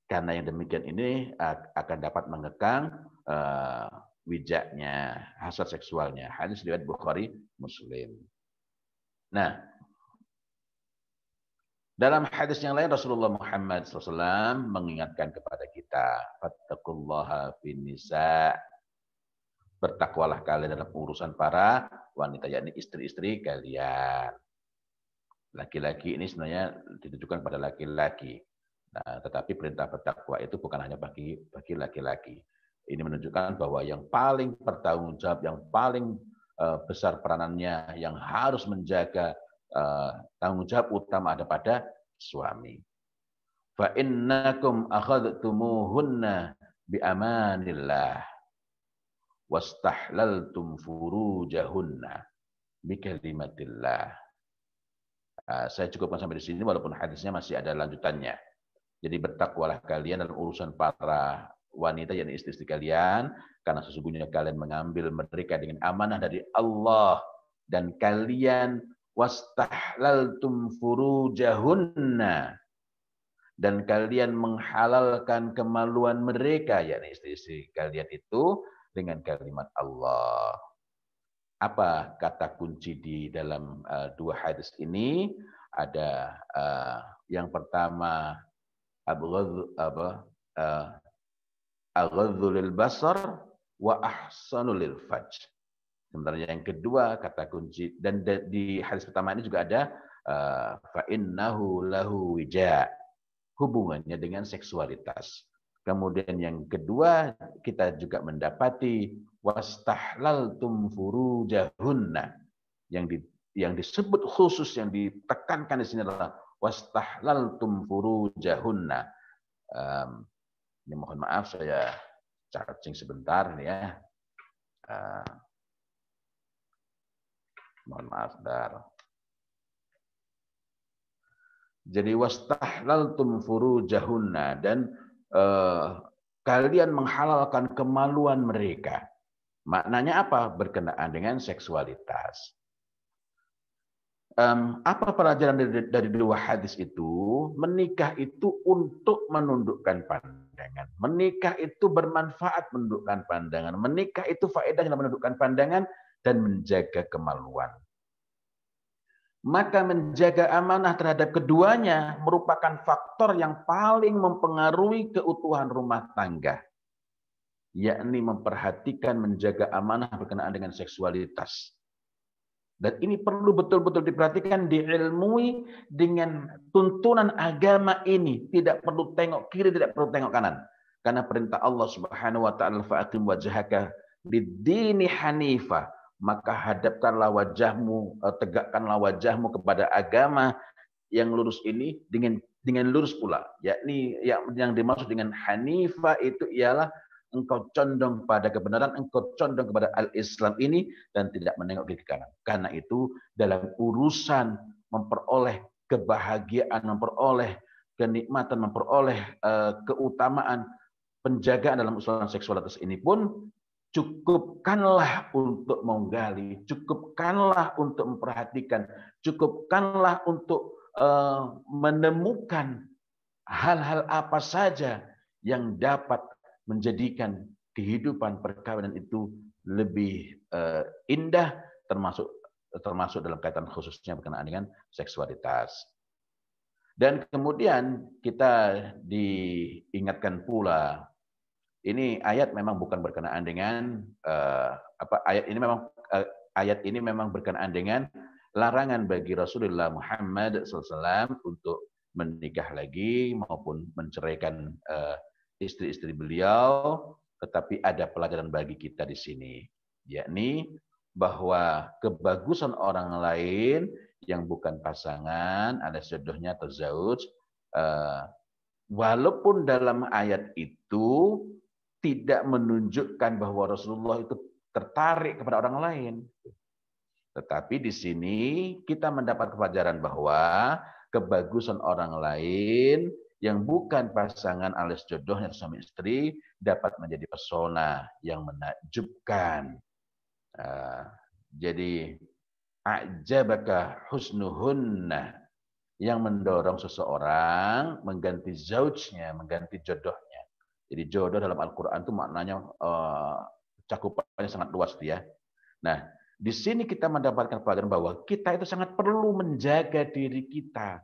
karena yang demikian ini akan dapat mengekang wijaknya, hasad seksualnya. Hadis riwayat Bukhari Muslim. Nah, dalam hadis yang lain Rasulullah Muhammad SAW mengingatkan kepada kita, fattaqullaha fin nisa, bertakwalah kalian dalam urusan para wanita, yakni istri-istri kalian. Laki-laki ini sebenarnya ditujukan pada laki-laki. Nah, tetapi perintah bertakwa itu bukan hanya bagi laki-laki. Ini menunjukkan bahwa yang paling bertanggung jawab, yang paling besar peranannya, yang harus menjaga tanggung jawab utama ada pada suami. Fa innakum akhadtumuhunna bi amanillah wastahlaltum furujahunna bi kalimatillah. Saya cukupkan sampai di sini walaupun hadisnya masih ada lanjutannya. Jadi bertakwalah kalian dalam urusan para wanita, yakni istri-istri kalian, karena sesungguhnya kalian mengambil mereka dengan amanah dari Allah, dan kalian wastahlaltum furujahunna, dan kalian menghalalkan kemaluan mereka, yakni istri-istri kalian itu, dengan kalimat Allah. Apa kata kunci di dalam dua hadis ini? Ada yang pertama, aghaddu lil basar wa ahsanu lil farj. Sementara yang kedua kata kunci, dan di hadis pertama ini juga ada fa innahu lahu wija, hubungannya dengan seksualitas. Kemudian yang kedua kita juga mendapati wastahlaltum furujahunna, yang disebut khusus, yang ditekankan di sini adalah wastahlaltum furujahunna. Ini mohon maaf saya charging sebentar nih ya. Mohon maaf sebentar. Jadi wastahlaltum furujahunna, dan kalian menghalalkan kemaluan mereka. Maknanya apa? Berkenaan dengan seksualitas. Apa pelajaran dari dua hadis itu? Menikah itu untuk menundukkan pandangan. Menikah itu bermanfaat menundukkan pandangan. Menikah itu faedahnya menundukkan pandangan dan menjaga kemaluan. Maka menjaga amanah terhadap keduanya merupakan faktor yang paling mempengaruhi keutuhan rumah tangga, yakni memperhatikan menjaga amanah berkenaan dengan seksualitas. Dan ini perlu betul-betul diperhatikan, diilmui dengan tuntunan agama ini. Tidak perlu tengok kiri, tidak perlu tengok kanan. Karena perintah Allah Subhanahu wa taala, fa'aqim wajhaka lid-dini hanifah. Maka hadapkanlah wajahmu, tegakkanlah wajahmu kepada agama yang lurus ini dengan lurus pula. Yakni yang dimaksud dengan hanifah itu ialah engkau condong pada kebenaran, engkau condong kepada al-Islam ini dan tidak menengok kiri kanan. Karena itu dalam urusan memperoleh kebahagiaan, memperoleh kenikmatan, memperoleh keutamaan, penjagaan dalam urusan seksualitas ini pun cukupkanlah untuk menggali, cukupkanlah untuk memperhatikan, cukupkanlah untuk menemukan hal-hal apa saja yang dapat menjadikan kehidupan perkawinan itu lebih indah, termasuk dalam kaitan khususnya berkenaan dengan seksualitas. Dan kemudian kita diingatkan pula, ini ayat memang bukan berkenaan dengan ayat ini memang berkenaan dengan larangan bagi Rasulullah Muhammad SAW untuk menikah lagi maupun menceraikan istri-istri beliau, tetapi ada pelajaran bagi kita di sini, yakni bahwa kebagusan orang lain yang bukan pasangan, alias jodohnya atau zauj, walaupun dalam ayat itu tidak menunjukkan bahwa Rasulullah itu tertarik kepada orang lain, tetapi di sini kita mendapat pelajaran bahwa kebagusan orang lain yang bukan pasangan alias jodohnya suami istri dapat menjadi pesona yang menakjubkan. Jadi a'jabaka husnuhunna, yang mendorong seseorang mengganti zaujnya, mengganti jodohnya. Jadi jodoh dalam Al-Quran itu maknanya cakupannya sangat luas ya. Nah, di sini kita mendapatkan pelajaran bahwa kita itu sangat perlu menjaga diri kita.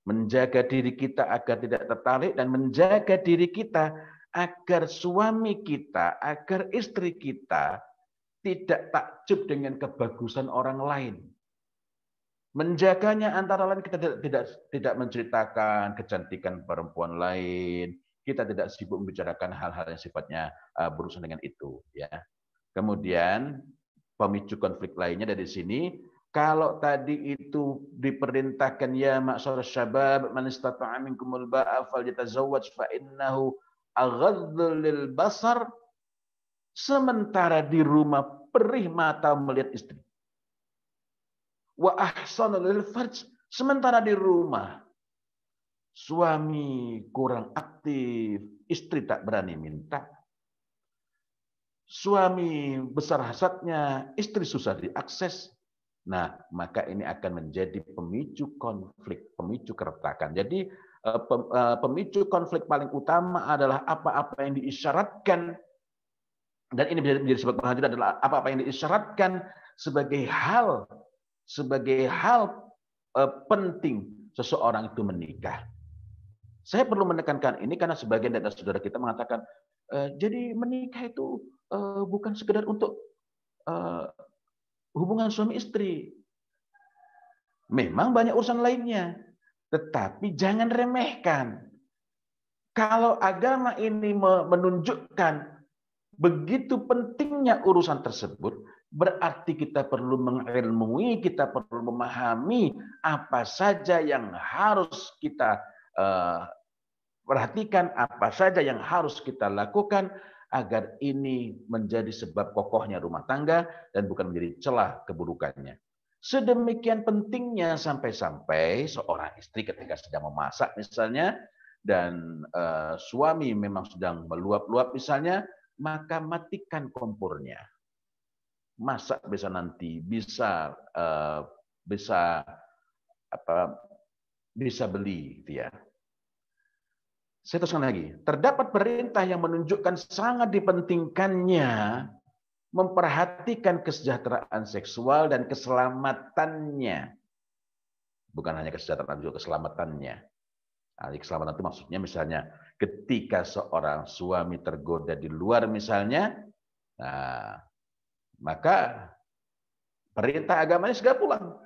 Menjaga diri kita agar tidak tertarik dan menjaga diri kita agar suami kita, agar istri kita tidak takjub dengan kebagusan orang lain. Menjaganya antara lain kita tidak menceritakan kecantikan perempuan lain, kita tidak sibuk membicarakan hal-hal yang sifatnya berurusan dengan itu, ya. Kemudian pemicu konflik lainnya dari sini, kalau tadi itu diperintahkan ya ma'syar syabab man istata'a minkumul ba'a falyatazawwaj fa innahu aghaddu lil basar, sementara di rumah perih mata melihat istri. Wa ahsanu lil farj, sementara di rumah suami kurang aktif, istri tak berani minta. Suami besar hasadnya, istri susah diakses. Nah, maka ini akan menjadi pemicu konflik, pemicu keretakan. Jadi pemicu konflik paling utama adalah apa-apa yang diisyaratkan, dan ini menjadi sebab penghajur adalah apa-apa yang diisyaratkan sebagai hal penting seseorang itu menikah. Saya perlu menekankan ini karena sebagian dari saudara kita mengatakan, jadi menikah itu bukan sekedar untuk hubungan suami istri. Memang banyak urusan lainnya, tetapi jangan remehkan. Kalau agama ini menunjukkan begitu pentingnya urusan tersebut, berarti kita perlu mengilmui, kita perlu memahami apa saja yang harus kita perhatikan, apa saja yang harus kita lakukan agar ini menjadi sebab kokohnya rumah tangga dan bukan menjadi celah keburukannya. Sedemikian pentingnya sampai-sampai seorang istri ketika sedang memasak misalnya, dan suami memang sedang meluap-luap misalnya, maka matikan kompornya. Masak bisa nanti, bisa beli, ya. Saya teruskan lagi. Terdapat perintah yang menunjukkan sangat dipentingkannya memperhatikan kesejahteraan seksual dan keselamatannya. Bukan hanya kesejahteraan, juga keselamatannya. Nah, keselamatan itu maksudnya misalnya ketika seorang suami tergoda di luar misalnya, nah, maka Perintah agamanya segera pulang.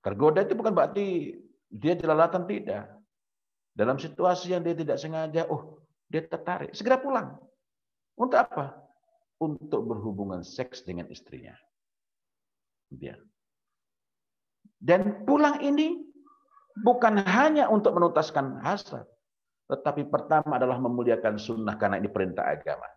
Tergoda itu bukan berarti dia jelalatan, tidak. Dalam situasi yang dia tidak sengaja, dia tertarik, segera pulang. Untuk apa? Untuk berhubungan seks dengan istrinya. Dia. Dan pulang ini bukan hanya untuk menuntaskan hasrat, tetapi pertama adalah memuliakan sunnah karena ini perintah agama.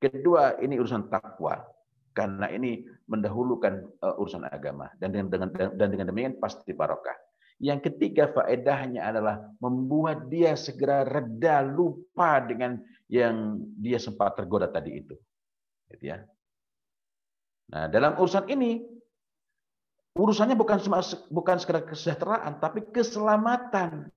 Kedua, ini urusan takwa karena ini mendahulukan urusan agama, dan dengan demikian pasti barokah. Yang ketiga, faedahnya adalah membuat dia segera reda, lupa dengan yang dia sempat tergoda tadi itu. Gitu ya. Nah, dalam urusan ini, urusannya bukan sekedar kesejahteraan, tapi keselamatan.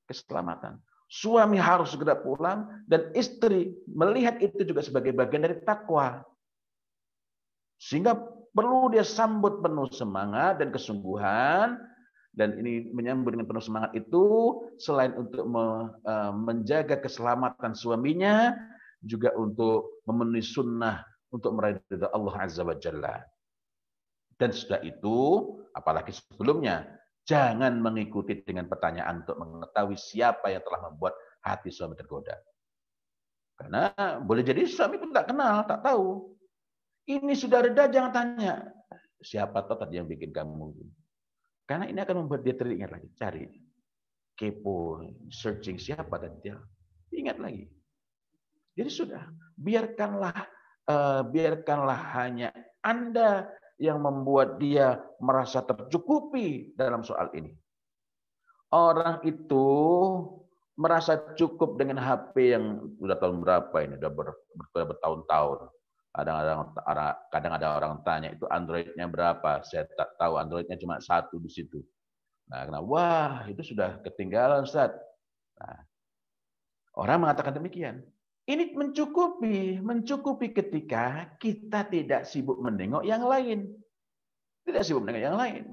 Keselamatan. Suami harus segera pulang, dan istri melihat itu juga sebagai bagian dari takwa. Sehingga perlu dia sambut penuh semangat dan kesungguhan. Dan ini menyambut dengan penuh semangat itu, selain untuk menjaga keselamatan suaminya, juga untuk memenuhi sunnah, untuk meraih ridha Allah Azza wa Jalla. Dan sudah itu, apalagi sebelumnya, jangan mengikuti dengan pertanyaan untuk mengetahui siapa yang telah membuat hati suami tergoda. Karena boleh jadi suami pun tak kenal, tak tahu. Ini sudah reda, jangan tanya. Siapa tahu tadi yang bikin kamu. Karena ini akan membuat dia teringat lagi. Cari. Kepo. Searching siapa tadi dia. Ingat lagi. Jadi sudah. Biarkanlah hanya Anda yang membuat dia merasa tercukupi dalam soal ini. Orang itu merasa cukup dengan HP yang udah tahun berapa ini. Udah bertahun-tahun. Kadang ada orang tanya, itu Android-nya berapa? Saya tak tahu, Android-nya cuma 1 di situ. Nah, wah, itu sudah ketinggalan, Ustaz. Nah, orang mengatakan demikian. Ini mencukupi ketika kita tidak sibuk menengok yang lain. Tidak sibuk menengok yang lain.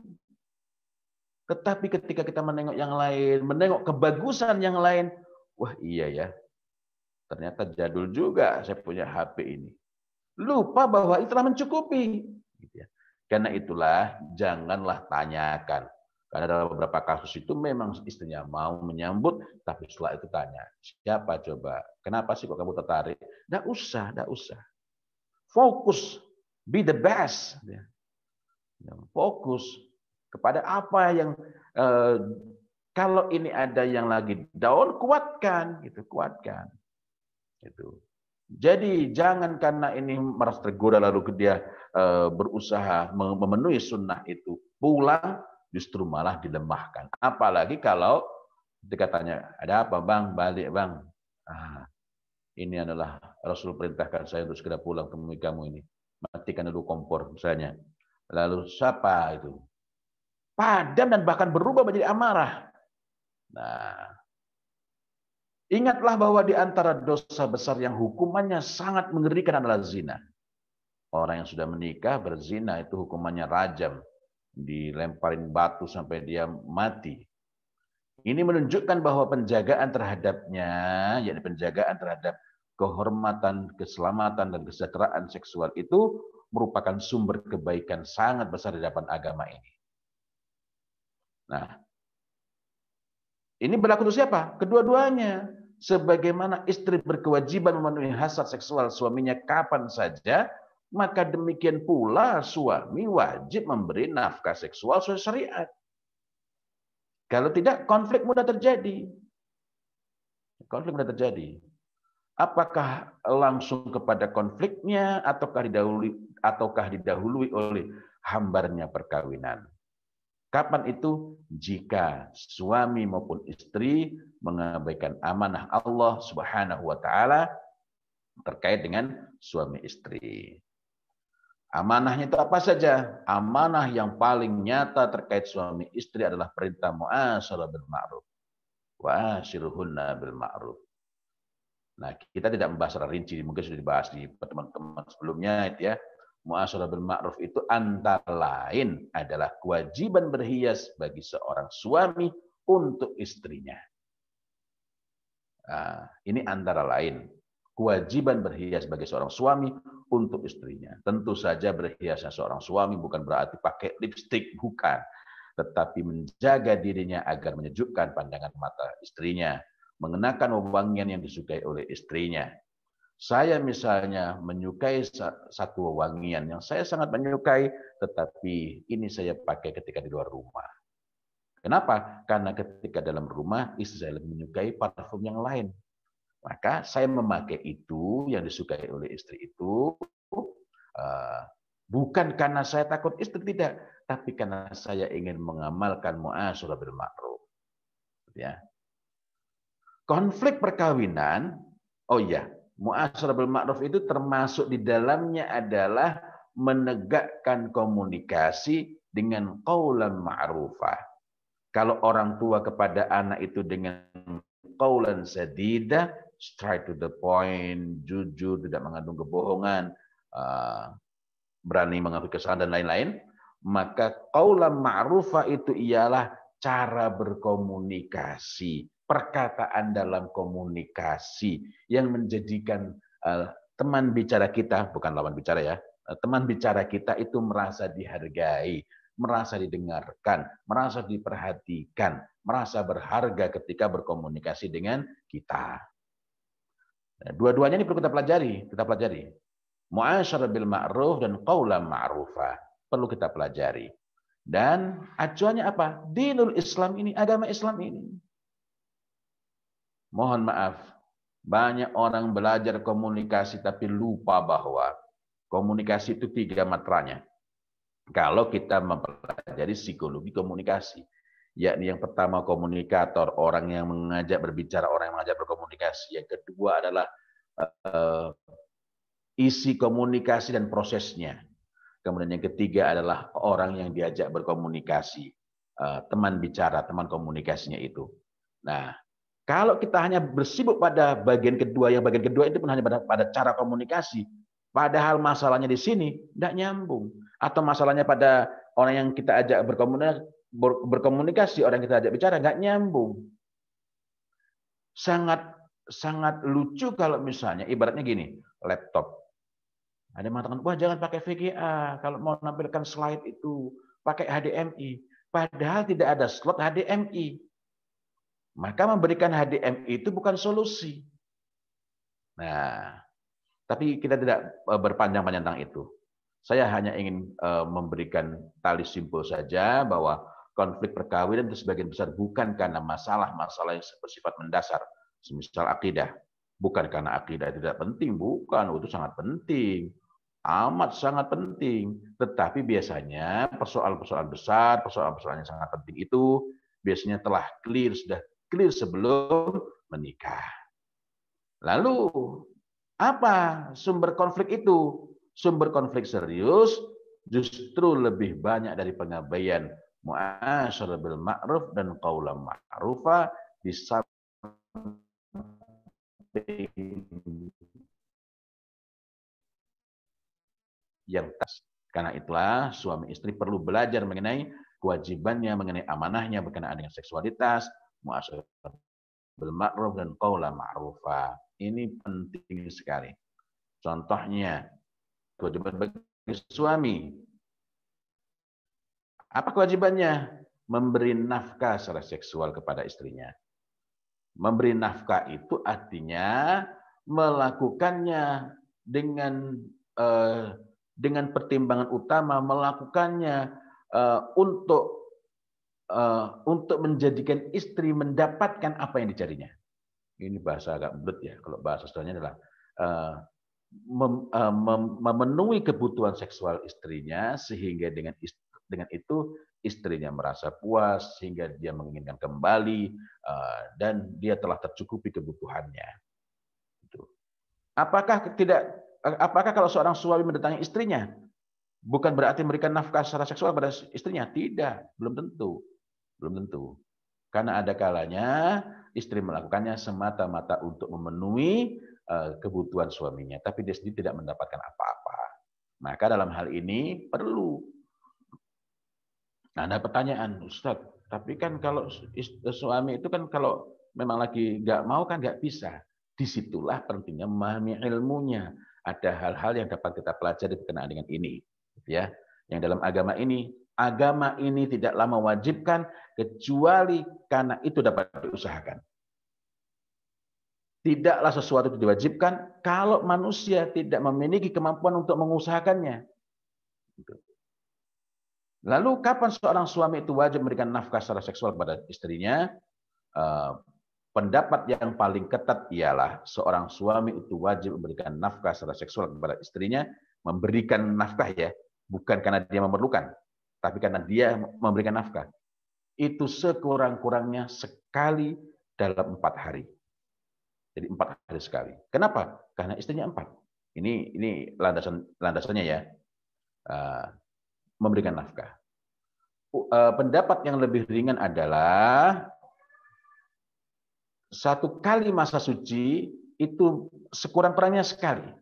Tetapi ketika kita menengok yang lain, menengok kebagusan yang lain, wah iya ya, ternyata jadul juga saya punya HP ini. Lupa bahwa itu telah mencukupi. Karena itulah janganlah tanyakan. Karena dalam beberapa kasus itu memang istrinya mau menyambut, tapi setelah itu tanya, siapa coba? Kenapa sih kok kamu tertarik? Nggak usah. Fokus, be the best. Fokus kepada apa yang kalau ini ada yang lagi down, kuatkan. Gitu. Jadi jangan karena ini merasa tergoda lalu dia berusaha memenuhi sunnah itu, pulang justru malah dilemahkan. Apalagi kalau dikatanya, ada apa bang? Balik bang. Ini adalah Rasul perintahkan saya untuk segera pulang temui kamu ini. Matikan dulu kompor misalnya. Lalu siapa itu? Padam dan bahkan berubah menjadi amarah. Nah, ingatlah bahwa di antara dosa besar yang hukumannya sangat mengerikan adalah zina. Orang yang sudah menikah berzina itu hukumannya rajam. Dilemparin batu sampai dia mati. Ini menunjukkan bahwa penjagaan terhadapnya, yakni penjagaan terhadap kehormatan, keselamatan, dan kesejahteraan seksual itu merupakan sumber kebaikan sangat besar di hadapan agama ini. Nah, ini berlaku untuk siapa? Kedua-duanya. Sebagaimana istri berkewajiban memenuhi hasrat seksual suaminya kapan saja, maka demikian pula suami wajib memberi nafkah seksual sesuai syariat. Kalau tidak, konflik mudah terjadi. Apakah langsung kepada konfliknya ataukah didahului oleh hambarnya perkawinan? Kapan itu? Jika suami maupun istri mengabaikan amanah Allah Subhanahu wa taala terkait dengan suami istri. Amanahnya itu apa saja? Amanah yang paling nyata terkait suami istri adalah perintah mu'asyarah bil ma'ruf. Wa ashiruhunna bil ma'ruf. Nah, kita tidak membahas secara rinci, mungkin sudah dibahas di pertemuan sebelumnya itu ya. Mu'asyarah bil ma'ruf itu antara lain adalah kewajiban berhias bagi seorang suami untuk istrinya. Nah, ini antara lain kewajiban berhias bagi seorang suami untuk istrinya. Tentu saja berhiasnya seorang suami bukan berarti pakai lipstik, bukan. Tetapi menjaga dirinya agar menyejukkan pandangan mata istrinya. Mengenakan wewangian yang disukai oleh istrinya. Saya misalnya menyukai satu wewangian yang saya sangat menyukai, tetapi ini saya pakai ketika di luar rumah. Kenapa? Karena ketika dalam rumah, istri saya lebih menyukai parfum yang lain. Maka saya memakai itu yang disukai oleh istri itu bukan karena saya takut istri, tidak, tapi karena saya ingin mengamalkan mu'asyarah bil ma'ruf. Ya. Konflik perkawinan, oh iya, mu'asyarah bil ma'ruf itu termasuk di dalamnya adalah menegakkan komunikasi dengan qaulan ma'rufah. Kalau orang tua kepada anak itu dengan qaulan sadida, straight to the point, jujur, tidak mengandung kebohongan, berani mengakui kesalahan dan lain-lain, maka qaulan ma'rufah itu ialah cara berkomunikasi, perkataan dalam komunikasi yang menjadikan teman bicara kita, bukan lawan bicara ya, teman bicara kita itu merasa dihargai, merasa didengarkan, merasa diperhatikan, merasa berharga ketika berkomunikasi dengan kita. Dua-duanya ini perlu kita pelajari. Mu'asyarah bil ma'ruf dan qaulan ma'rufah perlu kita pelajari. Dan acuannya apa? Dinul Islam ini, agama Islam ini. Mohon maaf, banyak orang belajar komunikasi tapi lupa bahwa komunikasi itu 3 matranya. Kalau kita mempelajari psikologi komunikasi, yakni yang pertama komunikator, orang yang mengajak berbicara, orang yang mengajak berkomunikasi. Yang kedua adalah isi komunikasi dan prosesnya. Kemudian yang ketiga adalah orang yang diajak berkomunikasi, teman bicara, teman komunikasinya itu. Nah, kalau kita hanya bersibuk pada bagian kedua, yang bagian kedua itu pun hanya pada cara komunikasi, padahal masalahnya di sini tidak nyambung. Atau masalahnya pada orang yang kita ajak berkomunikasi, orang yang kita ajak bicara nggak nyambung. Sangat lucu kalau misalnya ibaratnya gini, laptop. Ada yang mengatakan, wah jangan pakai VGA, kalau mau menampilkan slide itu pakai HDMI. Padahal tidak ada slot HDMI. Maka memberikan HDMI itu bukan solusi. Nah, tapi kita tidak berpanjang-panjang tentang itu. Saya hanya ingin memberikan tali simpul saja bahwa konflik perkawinan itu sebagian besar bukan karena masalah-masalah yang bersifat mendasar, semisal akidah. Bukan karena akidah tidak penting, bukan, itu sangat penting. Amat sangat penting. Tetapi biasanya persoalan-persoalan besar, persoalan-persoalan yang sangat penting itu biasanya telah sudah clear sebelum menikah. Lalu apa sumber konflik itu? Sumber konflik serius justru lebih banyak dari pengabaian mu'asyarah bil ma'ruf dan qaulan ma'rufah di samping yang tas. Karena itulah suami istri perlu belajar mengenai kewajibannya, mengenai amanahnya berkenaan dengan seksualitas, mu'asyarah bil ma'ruf dan qaulan ma'rufah. Ini penting sekali. Contohnya, kewajiban bagi suami. Apa kewajibannya? Memberi nafkah secara seksual kepada istrinya. Memberi nafkah itu artinya melakukannya dengan pertimbangan utama, melakukannya untuk menjadikan istri mendapatkan apa yang dicarinya. Ini bahasa agak berat ya. Kalau bahasa istilahnya adalah memenuhi kebutuhan seksual istrinya sehingga dengan itu istrinya merasa puas sehingga dia menginginkan kembali dan dia telah tercukupi kebutuhannya. Apakah kalau seorang suami mendatangi istrinya bukan berarti memberikan nafkah secara seksual pada istrinya? Tidak, belum tentu. Karena ada kalanya istri melakukannya semata-mata untuk memenuhi kebutuhan suaminya, tapi dia sendiri tidak mendapatkan apa-apa. Maka dalam hal ini perlu. Nah, ada pertanyaan, Ustadz, tapi kan kalau suami itu kan kalau memang lagi nggak mau kan nggak bisa. Disitulah pentingnya memahami ilmunya. ada hal-hal yang dapat kita pelajari berkenaan dengan ini, ya. Yang dalam agama ini tidaklah mewajibkan kecuali karena itu dapat diusahakan. Tidaklah sesuatu itu diwajibkan kalau manusia tidak memiliki kemampuan untuk mengusahakannya. Lalu kapan seorang suami itu wajib memberikan nafkah secara seksual kepada istrinya? Pendapat yang paling ketat ialah seorang suami itu wajib memberikan nafkah secara seksual kepada istrinya, memberikan nafkah ya, bukan karena dia memerlukan, tapi karena dia memberikan nafkah. Itu sekurang-kurangnya sekali dalam 4 hari. Jadi 4 hari sekali. Kenapa? Karena istrinya 4. Ini landasannya ya. Memberikan nafkah. Pendapat yang lebih ringan adalah 1 kali masa suci itu sekurang-kurangnya sekali.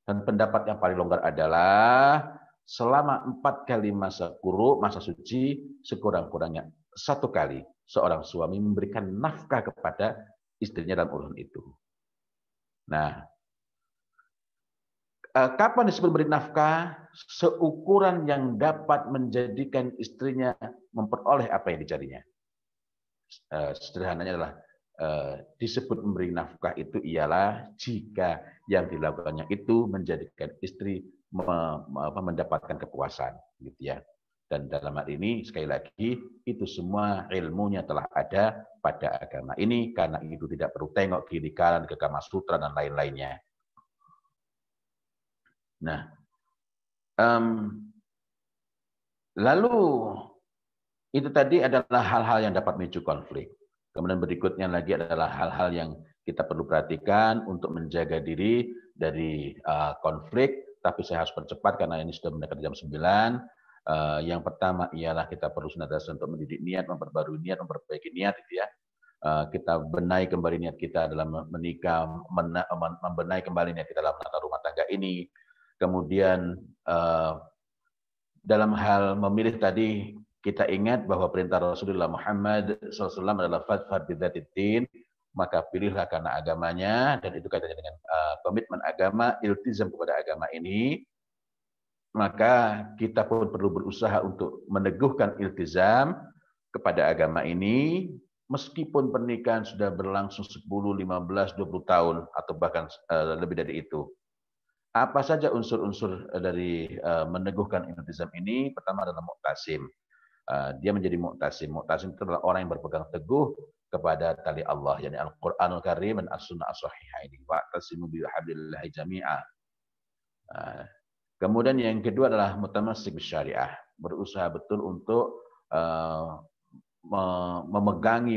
Dan pendapat yang paling longgar adalah selama 4 kali masa quru, masa suci, sekurang-kurangnya 1 kali seorang suami memberikan nafkah kepada istrinya dalam urusan itu. Nah, kapan disebut beri nafkah? Seukuran yang dapat menjadikan istrinya memperoleh apa yang dicarinya. Sederhananya adalah disebut memberi nafkah itu ialah jika yang dilakukannya itu menjadikan istri mendapatkan kepuasan, gitu ya. Dan dalam hal ini sekali lagi itu semua ilmunya telah ada pada agama ini, karena itu tidak perlu tengok kiri kanan ke Kama Sutra dan lain-lainnya. Nah, lalu itu tadi adalah hal-hal yang dapat memicu konflik. Kemudian berikutnya lagi adalah hal-hal yang kita perlu perhatikan untuk menjaga diri dari konflik. Tapi saya harus percepat karena ini sudah mendekati jam 9. Yang pertama ialah kita perlu senantiasa untuk mendidik niat, memperbarui niat, memperbaiki niat, gitu ya. Kita benahi kembali niat kita dalam menikah, membenahi kembali niat kita dalam menata rumah tangga ini. Kemudian dalam hal memilih tadi, kita ingat bahwa perintah Rasulullah Muhammad SAW adalah fadfar bidzatiddin, maka pilihlah karena agamanya, dan itu kaitannya dengan komitmen agama, iltizam kepada agama ini. Maka kita pun perlu berusaha untuk meneguhkan iltizam kepada agama ini, meskipun pernikahan sudah berlangsung 10, 15, 20 tahun, atau bahkan lebih dari itu. Apa saja unsur-unsur dari meneguhkan iltizam ini? Pertama adalah mu'tasim. Dia menjadi mu'tasim. Mu'tasim itu adalah orang yang berpegang teguh kepada tali Allah, yakni Al-Qur'anul Karim dan As-Sunnah As-Sahihaini. Wa'tasimu bihablillahi jami'a. Kemudian yang kedua adalah mutamassik bisyariah, berusaha betul untuk memegangi,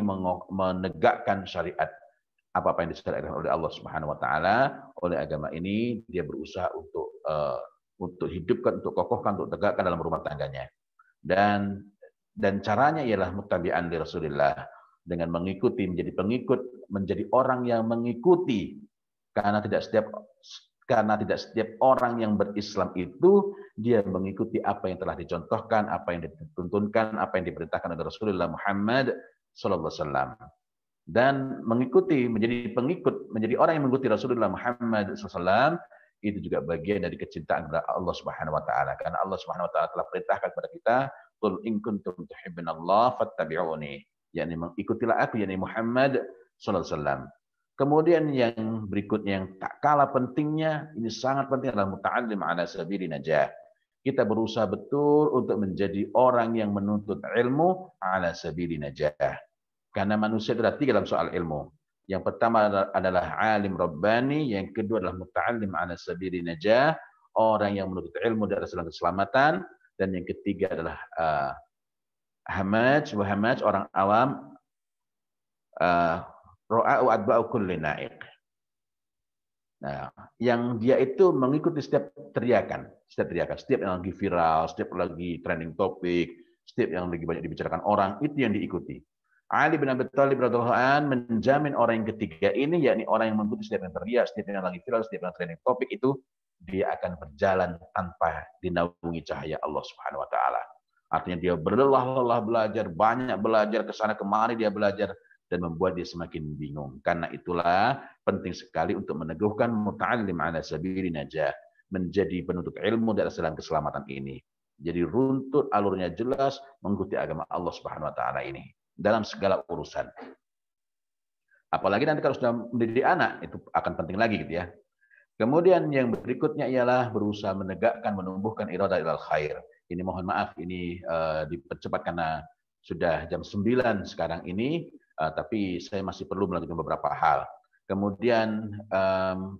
menegakkan syariat, apa yang disyariatkan oleh Allah Subhanahu wa taala, oleh agama ini. Dia berusaha untuk hidupkan, untuk kokohkan, untuk tegakkan dalam rumah tangganya. Dan caranya ialah muttabi'an li Rasulillah, dengan mengikuti, menjadi pengikut, menjadi orang yang mengikuti, karena tidak setiap orang yang berislam itu dia mengikuti apa yang telah dicontohkan, apa yang dituntunkan, apa yang diperintahkan oleh Rasulullah Muhammad sallallahu alaihi wasallam. Dan mengikuti, menjadi pengikut, menjadi orang yang mengikuti Rasulullah Muhammad sallallahu alaihi wasallam itu juga bagian dari kecintaan kepada Allah Subhanahu wa taala, karena Allah Subhanahu wa taala telah perintahkan kepada kita, qul in kuntum tuhibbunallah fattabi'uni, yakni mengikutilah aku, yakni Muhammad sallallahu alaihi wasallam. Kemudian yang berikutnya yang tak kalah pentingnya, ini sangat penting, adalah muta'allim ala sabili najah. Kita berusaha betul untuk menjadi orang yang menuntut ilmu ala sabili najah. Karena manusia itu ada 3 dalam soal ilmu. Yang pertama adalah alim rabbani, yang kedua adalah muta'allim ala sabili najah, orang yang menuntut ilmu dari jalan keselamatan, dan yang ketiga adalah hamaj, orang awam, ro'a'u adba'u kulli na'iq. Nah, yang dia itu mengikuti setiap teriakan, setiap yang lagi viral, setiap lagi trending topik, setiap yang lagi banyak dibicarakan orang, itu yang diikuti. Ali bin Abi Thalib radhiyallahu anhu menjamin orang yang ketiga ini, yakni orang yang mengikuti setiap yang teriak, setiap yang lagi viral, setiap yang trending topik itu, dia akan berjalan tanpa dinaungi cahaya Allah Subhanahu wa taala. Artinya dia berlelah-lelah belajar, banyak belajar, ke sana kemari dia belajar, dan membuat dia semakin bingung. Karena itulah penting sekali untuk meneguhkan muta'allim ala sabili najah, menjadi penuntut ilmu di atas jalan keselamatan ini. Jadi runtut, alurnya jelas, mengikuti agama Allah Subhanahu wa taala ini dalam segala urusan. Apalagi nanti kalau sudah mendidik anak, itu akan penting lagi gitu ya. Kemudian yang berikutnya ialah berusaha menegakkan, menumbuhkan iradah ilal khair. Ini mohon maaf, ini dipercepat karena sudah jam 9 sekarang ini, tapi saya masih perlu melanjutkan beberapa hal. Kemudian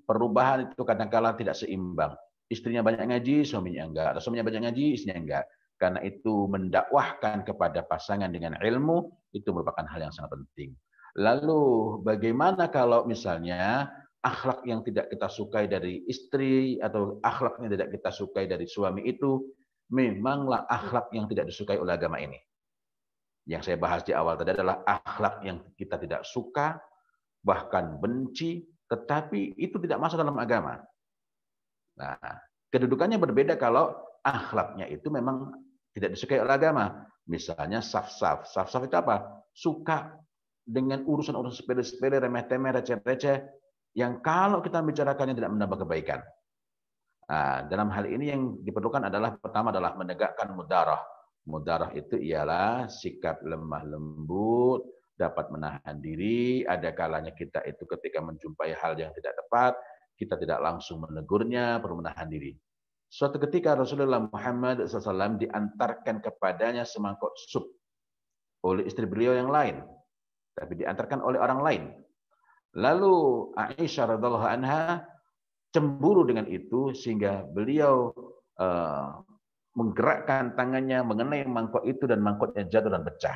perubahan itu kadang-kala tidak seimbang. Istrinya banyak ngaji, suaminya enggak. Atau suaminya banyak ngaji, istrinya enggak. Karena itu mendakwahkan kepada pasangan dengan ilmu, itu merupakan hal yang sangat penting. Lalu bagaimana kalau misalnya akhlak yang tidak kita sukai dari istri atau akhlak yang tidak kita sukai dari suami itu memanglah akhlak yang tidak disukai oleh agama ini. Yang saya bahas di awal tadi adalah akhlak yang kita tidak suka, bahkan benci, tetapi itu tidak masuk dalam agama. Nah, kedudukannya berbeda kalau akhlaknya itu memang tidak disukai oleh agama. Misalnya saf-saf. Saf-saf itu apa? Suka dengan urusan-urusan sepele-sepele, remeh-temeh, receh-receh, yang kalau kita bicarakannya tidak menambah kebaikan. Nah, dalam hal ini yang diperlukan adalah pertama adalah menegakkan mudarah. Mudarah itu ialah sikap lemah lembut, dapat menahan diri. Ada kalanya kita itu ketika menjumpai hal yang tidak tepat, kita tidak langsung menegurnya, perlu menahan diri. Suatu ketika Rasulullah Muhammad SAW diantarkan kepadanya semangkuk sup oleh istri beliau yang lain, tapi diantarkan oleh orang lain. Lalu Aisyah radhiallahu anha cemburu dengan itu sehingga beliau menggerakkan tangannya mengenai mangkok itu dan mangkoknya jatuh dan pecah.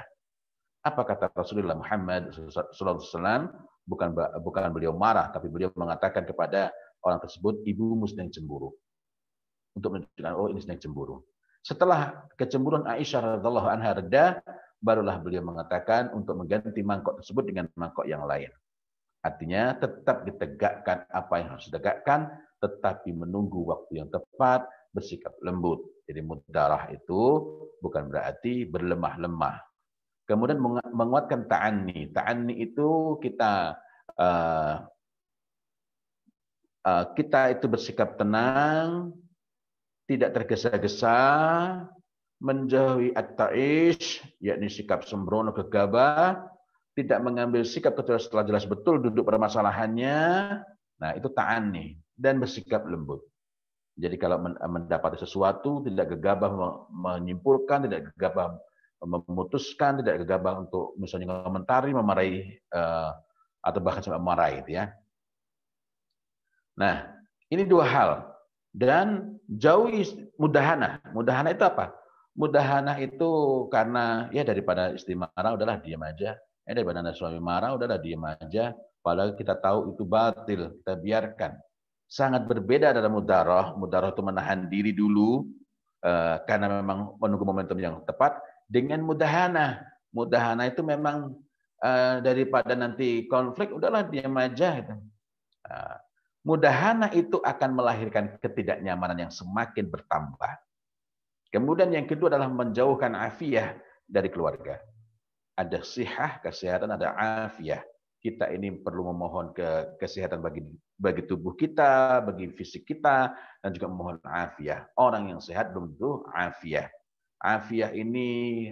Apa kata Rasulullah Muhammad SAW? Bukan beliau marah, tapi beliau mengatakan kepada orang tersebut, ibumu sedang cemburu. Untuk menunjukkan, oh ini sedang cemburu. Setelah kecemburuan Aisyah radhiallahu anha reda, barulah beliau mengatakan untuk mengganti mangkok tersebut dengan mangkok yang lain. Artinya tetap ditegakkan apa yang harus ditegakkan, tetapi menunggu waktu yang tepat, bersikap lembut. Jadi mudarah itu bukan berarti berlemah-lemah. Kemudian menguatkan ta'anni. Ta'anni itu kita itu bersikap tenang, tidak tergesa-gesa, menjauhi at-ta'ish, yakni sikap sembrono gegabah, tidak mengambil sikap kecuali setelah jelas betul duduk permasalahannya. Nah, itu ta'anni dan bersikap lembut. Jadi kalau mendapati sesuatu tidak gegabah menyimpulkan, tidak gegabah memutuskan, tidak gegabah untuk misalnya komentari, memarahi atau bahkan sampai memarahi itu ya. Nah, ini dua hal. Dan jauhi mudahana. Mudahana itu apa? Mudahana itu karena ya daripada istri marah udahlah diam aja. Daripada suami marah udahlah diam aja. Padahal kita tahu itu batil, kita biarkan. Sangat berbeda dalam mudarah. Mudarah itu menahan diri dulu karena memang menunggu momentum yang tepat. Dengan mudahana. Mudahana itu memang daripada nanti konflik udahlah diam aja. Mudahana itu akan melahirkan ketidaknyamanan yang semakin bertambah. Kemudian yang kedua adalah menjauhkan afiyah dari keluarga. Ada sihah, kesehatan, ada afiyah. Kita ini perlu memohon kesehatan bagi tubuh kita, bagi fisik kita, dan juga memohon afiyah. Orang yang sehat belum tentu afiyah. Afiyah ini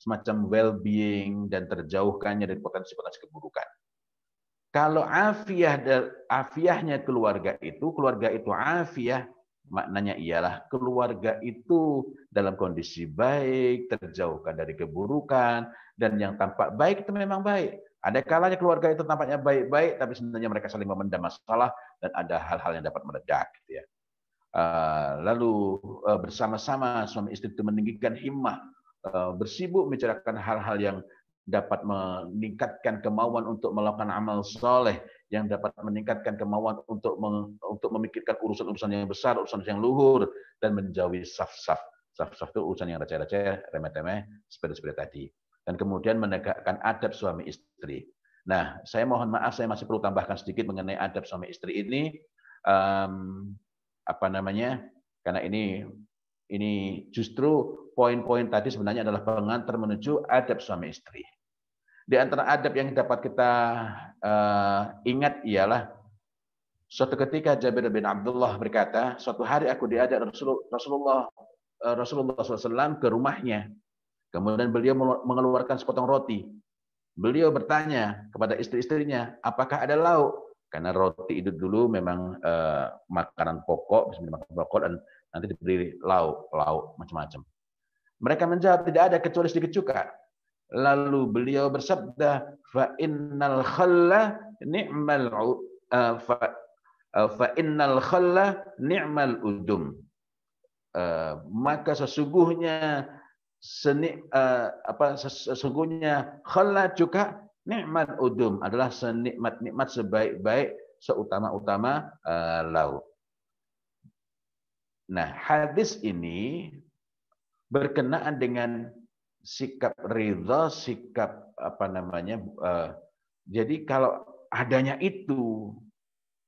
semacam well-being dan terjauhkannya dari potensi-potensi keburukan. Kalau afiyahnya keluarga itu afiyah, maknanya ialah keluarga itu dalam kondisi baik, terjauhkan dari keburukan, dan yang tampak baik itu memang baik. Ada kalanya keluarga itu tampaknya baik-baik, tapi sebenarnya mereka saling memendam masalah dan ada hal-hal yang dapat meledak. Gitu ya. Lalu bersama-sama suami istri itu meninggikan himmah, bersibuk membicarakan hal-hal yang dapat meningkatkan kemauan untuk melakukan amal soleh, yang dapat meningkatkan kemauan untuk memikirkan urusan-urusan yang besar, urusan yang luhur, dan menjauhi saf-saf. Saf-saf itu urusan yang receh-receh, remeh-temeh, sepele-sepele tadi. Dan kemudian menegakkan adab suami istri. Nah, saya mohon maaf, saya masih perlu tambahkan sedikit mengenai adab suami istri ini. Karena ini justru poin-poin tadi sebenarnya adalah pengantar menuju adab suami istri. Di antara adab yang dapat kita ingat ialah suatu ketika Jabir bin Abdullah berkata, suatu hari aku diajak Rasulullah SAW ke rumahnya. Kemudian beliau mengeluarkan sepotong roti. Beliau bertanya kepada istri-istrinya, apakah ada lauk? Karena roti itu dulu memang makanan pokok, dan nanti diberi lauk macam-macam. Mereka menjawab, tidak ada kecuali sedikit cuka. Lalu beliau bersabda, fa innal khalla ni'mal fa innal khalla ni'mal udum. Maka sesungguhnya sesungguhnya khalla cuka ni'mal udum adalah senikmat-nikmat sebaik-baik seutama-utama lauk. Nah, hadis ini berkenaan dengan sikap ridha, sikap jadi kalau adanya itu,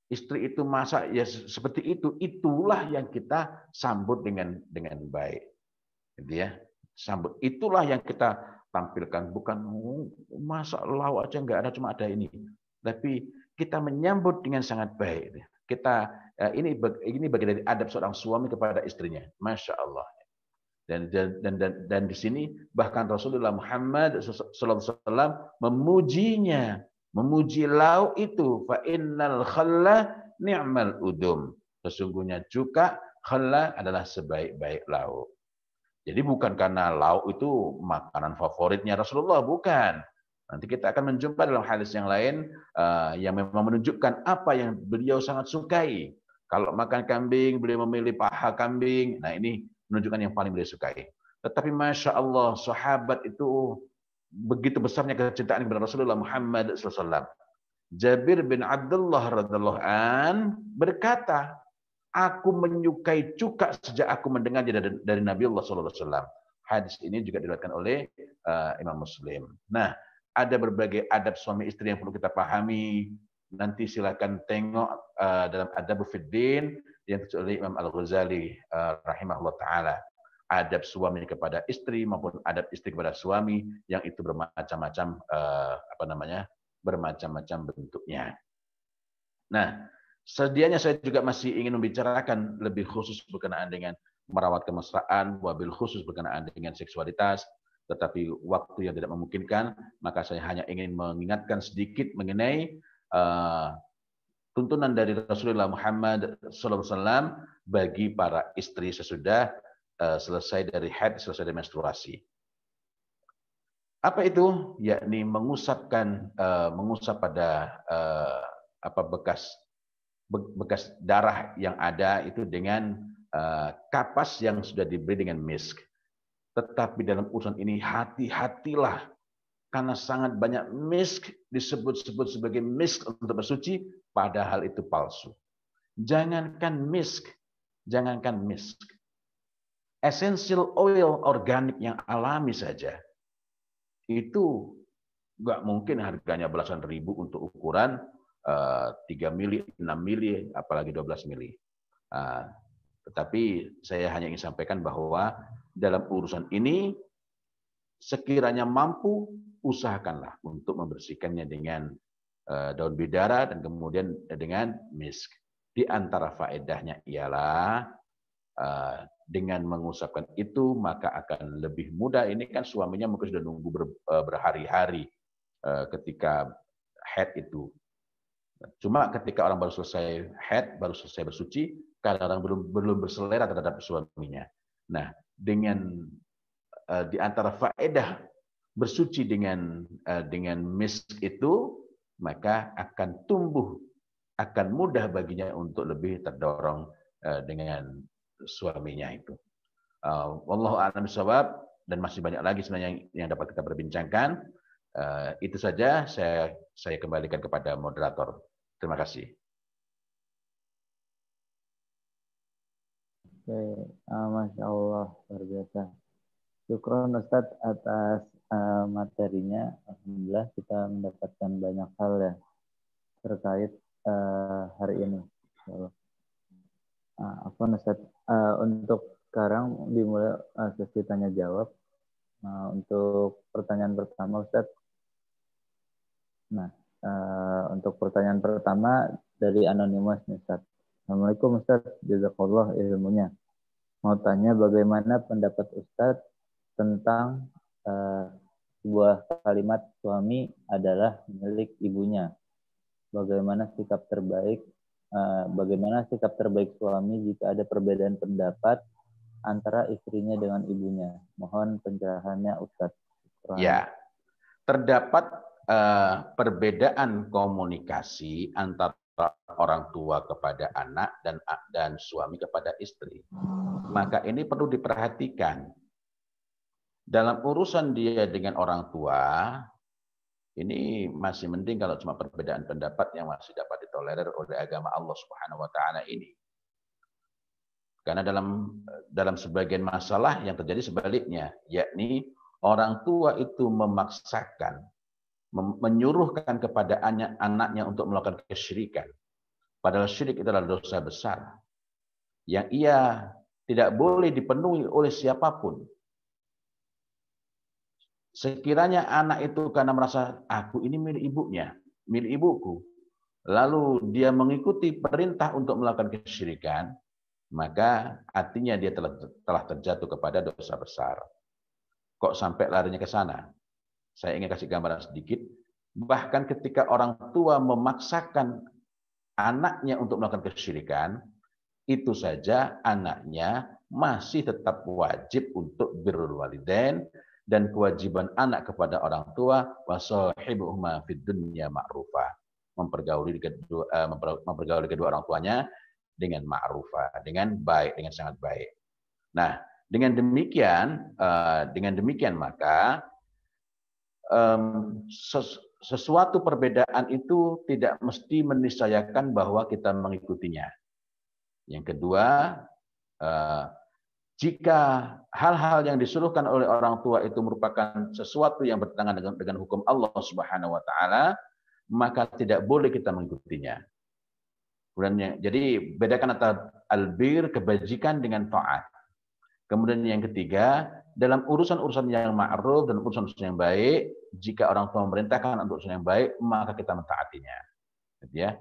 istri itu masak ya seperti itu, itulah yang kita sambut dengan baik, gitu ya. Sambut, itulah yang kita tampilkan, bukan masak lauk aja nggak ada, cuma ada ini, tapi kita menyambut dengan sangat baik. Kita ini bagian dari adab seorang suami kepada istrinya, masya Allah. Dan di sini bahkan Rasulullah Muhammad SAW memujinya, memuji lauk itu, fa innal khalla ni'mal udum. Sesungguhnya cuka khalla adalah sebaik-baik lauk. Jadi bukan karena lauk itu makanan favoritnya Rasulullah, bukan. Nanti kita akan menjumpa dalam hadis yang lain yang memang menunjukkan apa yang beliau sangat sukai. Kalau makan kambing, beliau memilih paha kambing. Nah, ini menunjukkan yang paling beliau sukai. Tetapi Masya Allah, sahabat itu begitu besarnya kecintaan kepada Rasulullah Muhammad SAW. Jabir bin Abdullah radhiallahu an berkata, aku menyukai cuka sejak aku mendengarnya dari Nabi Allah SAW. Hadis ini juga diriwayatkan oleh Imam Muslim. Nah, ada berbagai adab suami istri yang perlu kita pahami. Nanti silakan tengok dalam Adab Fiddin yang ditulis oleh Imam Al-Ghazali rahimahullah taala. Adab suami kepada istri maupun adab istri kepada suami yang itu bermacam-macam bermacam-macam bentuknya. Nah, sedianya saya juga masih ingin membicarakan lebih khusus berkenaan dengan merawat kemesraan, wabil khusus berkenaan dengan seksualitas, tetapi waktu yang tidak memungkinkan, maka saya hanya ingin mengingatkan sedikit mengenai tuntunan dari Rasulullah Muhammad SAW bagi para istri sesudah selesai dari haid, selesai dari menstruasi. Apa itu? Yakni mengusap pada bekas darah yang ada itu dengan kapas yang sudah diberi dengan misk. Tetapi dalam urusan ini hati-hatilah, karena sangat banyak misk disebut-sebut sebagai misk untuk bersuci, padahal itu palsu. Jangankan misk, essential oil organik yang alami saja itu nggak mungkin harganya belasan ribu untuk ukuran 3 mili, 6 mili, apalagi 12 mili. Tetapi saya hanya ingin sampaikan bahwa dalam urusan ini, sekiranya mampu, usahakanlah untuk membersihkannya dengan daun bidara dan kemudian dengan misk. Di antara faedahnya ialah dengan mengusapkan itu, maka akan lebih mudah. Ini kan suaminya mungkin sudah nunggu berhari-hari ketika haid itu. Cuma ketika orang baru selesai haid, baru selesai bersuci, kadang-kadang belum berselera terhadap suaminya. Nah, dengan di antara faedah bersuci dengan misk itu, maka akan mudah baginya untuk lebih terdorong dengan suaminya itu. Wallahu a'lam bishawab, dan masih banyak lagi sebenarnya yang dapat kita perbincangkan. Itu saja, saya kembalikan kepada moderator. Terima kasih. Oke, Masya Allah, luar biasa. Syukron Ustadz atas materinya. Alhamdulillah kita mendapatkan banyak hal ya terkait hari ini. Ustadz, untuk sekarang dimulai sesi tanya jawab. Untuk pertanyaan pertama Ustadz, Nah, untuk pertanyaan pertama dari Anonymous nih, Ustaz. Assalamualaikum Ustaz, jazakallah ilmunya. Mau tanya bagaimana pendapat Ustaz tentang sebuah kalimat suami adalah milik ibunya. Bagaimana sikap terbaik suami jika ada perbedaan pendapat antara istrinya dengan ibunya? Mohon pencerahannya Ustaz. Ya, terdapat perbedaan komunikasi antara orang tua kepada anak dan suami kepada istri. Maka ini perlu diperhatikan. Dalam urusan dia dengan orang tua, ini masih mending kalau cuma perbedaan pendapat yang masih dapat ditolerir oleh agama Allah Subhanahu wa taala ini. Karena dalam sebagian masalah yang terjadi sebaliknya, yakni orang tua itu memaksakan, menyuruhkan kepada anaknya untuk melakukan kesyirikan. Padahal syirik itu adalah dosa besar yang ia tidak boleh dipenuhi oleh siapapun. Sekiranya anak itu karena merasa aku ini milik ibunya, milik ibuku, lalu dia mengikuti perintah untuk melakukan kesyirikan, maka artinya dia telah terjatuh kepada dosa besar. Kok sampai larinya ke sana? Saya ingin kasih gambaran sedikit. Bahkan ketika orang tua memaksakan anaknya untuk melakukan kesyirikan, itu saja anaknya masih tetap wajib untuk birrul walidain, dan kewajiban anak kepada orang tua wasahibuhuma fid dunya ma'rufah, mempergauli kedua orang tuanya dengan ma'rufah, dengan baik, dengan sangat baik. Nah, dengan demikian maka sesuatu perbedaan itu tidak mesti meniscayakan bahwa kita mengikutinya. Yang kedua, jika hal-hal yang disuruhkan oleh orang tua itu merupakan sesuatu yang bertentangan dengan hukum Allah Subhanahu wa taala, maka tidak boleh kita mengikutinya. Kemudian, jadi bedakan antara albir, kebajikan, dengan taat. Kemudian yang ketiga, dalam urusan-urusan yang ma'ruf dan urusan-urusan yang baik, jika orang tua memerintahkan untuk urusan yang baik, maka kita mentaatinya. Ya.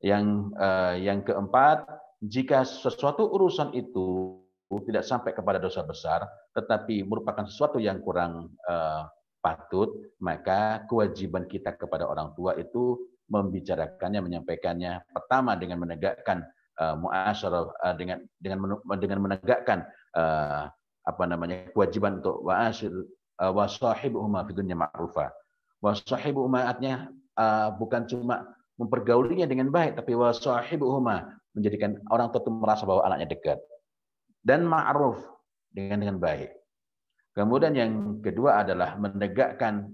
Yang keempat, jika sesuatu urusan itu tidak sampai kepada dosa besar, tetapi merupakan sesuatu yang kurang patut, maka kewajiban kita kepada orang tua itu membicarakannya, menyampaikannya. Pertama dengan menegakkan muasyarah, dengan menegakkan kewajiban untuk wasahibuhuma fid dunya ma'rufah. Wasahibuhuma artinya bukan cuma mempergaulinya dengan baik, tapi wasahibuhuma menjadikan orang tua itu merasa bahwa anaknya dekat. Dan ma'ruf dengan baik. Kemudian yang kedua adalah menegakkan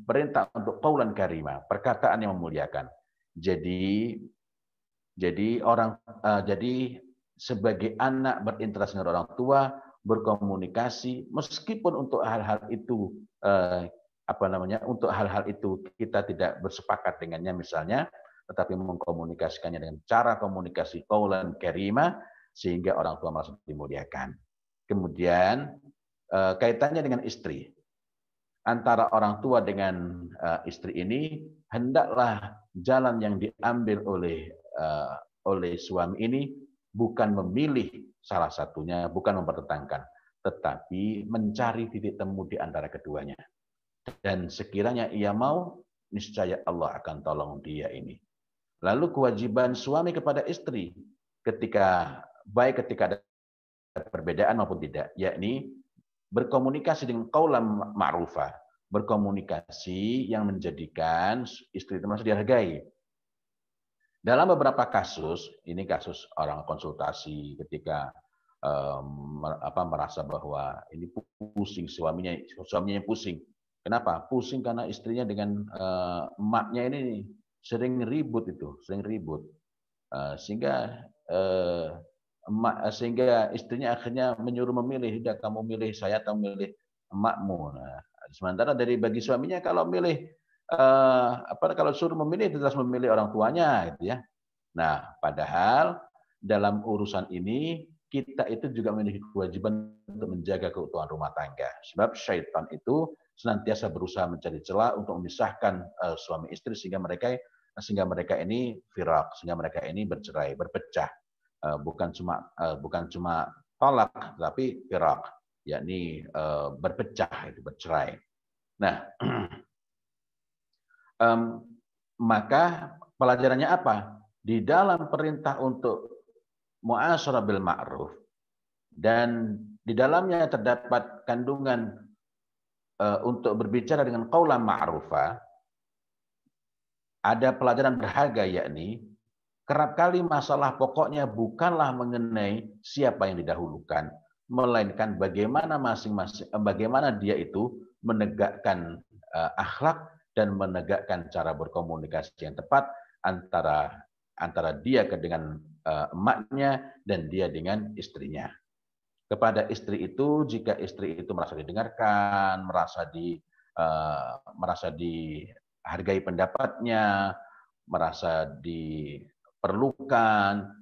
perintah untuk qaulan karima, perkataan yang memuliakan. Jadi sebagai anak berinteraksi dengan orang tua, berkomunikasi, meskipun untuk hal-hal itu untuk hal-hal itu kita tidak bersepakat dengannya misalnya, tetapi mengkomunikasikannya dengan cara komunikasi qaulan karima sehingga orang tua merasa dimuliakan. Kemudian kaitannya dengan istri. Antara orang tua dengan istri ini, hendaklah jalan yang diambil oleh suami ini bukan memilih salah satunya, bukan mempertentangkan, tetapi mencari titik temu di antara keduanya. Dan sekiranya ia mau, niscaya Allah akan tolong dia ini. Lalu kewajiban suami kepada istri ketika ada perbedaan maupun tidak, yakni berkomunikasi dengan qaulan ma'rufah, berkomunikasi yang menjadikan istri itu merasa dihargai. Dalam beberapa kasus, ini kasus orang konsultasi ketika merasa bahwa ini pusing, suaminya pusing. Kenapa? Pusing karena istrinya dengan emaknya ini sering ribut, sehingga istrinya akhirnya menyuruh memilih, "Udah kamu milih saya atau milih emakmu." Nah, sementara bagi suaminya kalau suruh memilih itu harus memilih orang tuanya gitu ya. Nah, padahal dalam urusan ini kita itu juga memiliki kewajiban untuk menjaga keutuhan rumah tangga. Sebab syaitan itu senantiasa berusaha mencari celah untuk memisahkan suami istri sehingga mereka ini firak, sehingga mereka ini bercerai, berpecah. Bukan cuma talak, tapi firak, yakni berpecah, itu bercerai. Nah, maka pelajarannya apa? Di dalam perintah untuk mu'asyarah bil ma'ruf dan di dalamnya terdapat kandungan untuk berbicara dengan qaulan ma'rufa, ada pelajaran berharga, yakni kerap kali masalah pokoknya bukanlah mengenai siapa yang didahulukan, melainkan bagaimana dia itu menegakkan akhlak dan menegakkan cara berkomunikasi yang tepat antara dia dengan emaknya dan dia dengan istrinya. Kepada istri itu, jika istri itu merasa didengarkan, merasa dihargai pendapatnya, merasa diperlukan,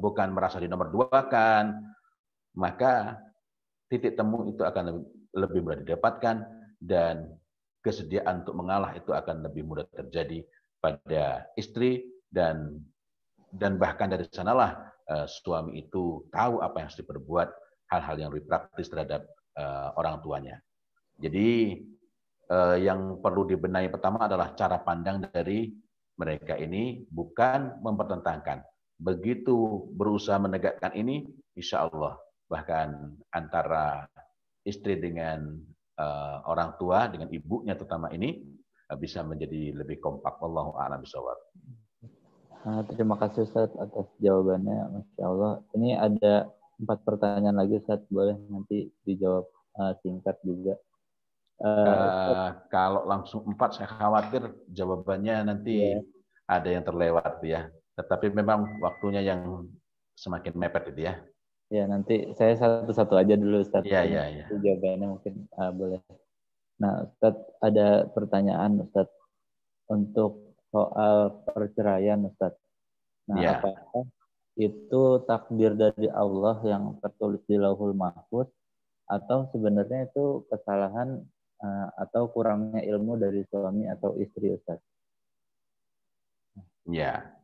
bukan merasa dinomorduakan, maka titik temu itu akan lebih mudah didapatkan dan kesediaan untuk mengalah itu akan lebih mudah terjadi pada istri dan bahkan dari sanalah suami itu tahu apa yang harus diperbuat, hal-hal yang lebih praktis terhadap orang tuanya. Jadi yang perlu dibenahi pertama adalah cara pandang dari mereka ini, bukan mempertentangkan. Begitu berusaha menegakkan ini, insya Allah bahkan antara istri dengan orang tua, dengan ibunya terutama ini, bisa menjadi lebih kompak. Wallahu a'lam bishawab. Terima kasih Ustaz atas jawabannya, Masya Allah. Ini ada 4 pertanyaan lagi Ustaz, boleh nanti dijawab singkat juga. Kalau langsung 4 saya khawatir jawabannya nanti ada yang terlewat ya. Tetapi memang waktunya yang semakin mepet itu ya. Ya, nanti saya satu-satu aja dulu Ustaz. Iya. Jawabannya mungkin boleh. Nah, Ustaz, ada pertanyaan Ustaz untuk soal perceraian Ustaz. Nah, apakah itu takdir dari Allah yang tertulis di Lauhul Mahfuz atau sebenarnya itu kesalahan atau kurangnya ilmu dari suami atau istri Ustaz? Ya.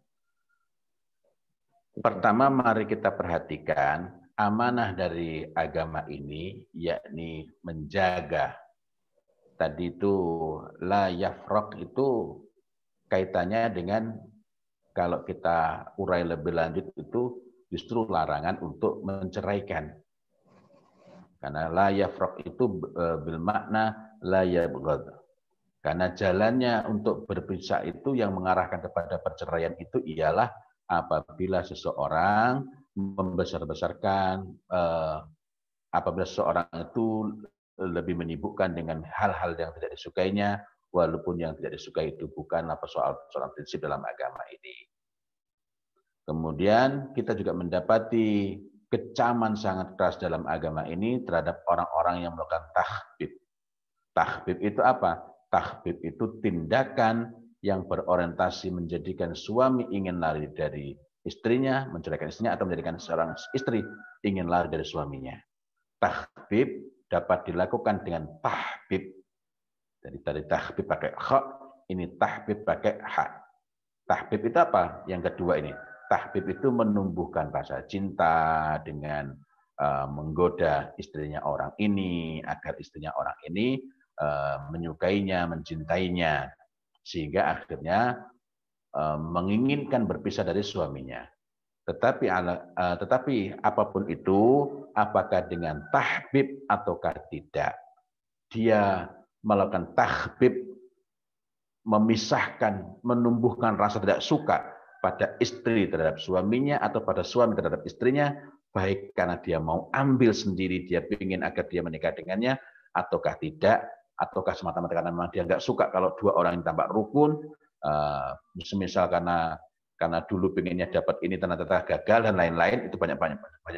Pertama mari kita perhatikan amanah dari agama ini, yakni menjaga. Tadi itu la yafraq itu kaitannya dengan kalau kita urai lebih lanjut itu justru larangan untuk menceraikan. Karena la yafraq itu bil makna la yabghad. Karena jalannya untuk berpisah itu yang mengarahkan kepada perceraian itu ialah apabila seseorang membesar-besarkan, apabila seseorang itu lebih menyibukkan dengan hal-hal yang tidak disukainya, walaupun yang tidak disukai itu bukanlah persoalan prinsip dalam agama ini. Kemudian kita juga mendapati kecaman sangat keras dalam agama ini terhadap orang-orang yang melakukan tahbib. Tahbib itu apa? Tahbib itu tindakan yang berorientasi menjadikan suami ingin lari dari istrinya, menceraikan istrinya, atau menjadikan seorang istri ingin lari dari suaminya. Tahbib dapat dilakukan dengan tahbib. Jadi tadi tahbib pakai kha, ini tahbib pakai ha. Tahbib itu apa? Yang kedua ini. Tahbib itu menumbuhkan rasa cinta dengan menggoda istrinya orang ini, agar istrinya orang ini menyukainya, mencintainya. Sehingga akhirnya menginginkan berpisah dari suaminya. Tetapi apapun itu, apakah dengan tahbib ataukah tidak, dia melakukan tahbib, memisahkan, menumbuhkan rasa tidak suka pada istri terhadap suaminya atau pada suami terhadap istrinya, baik karena dia mau ambil sendiri, dia ingin agar dia menikah dengannya, ataukah tidak, ataukah semata-mata karena memang dia nggak suka kalau dua orang ini tampak rukun, misal karena dulu pengennya dapat ini ternyata gagal dan lain-lain, itu banyak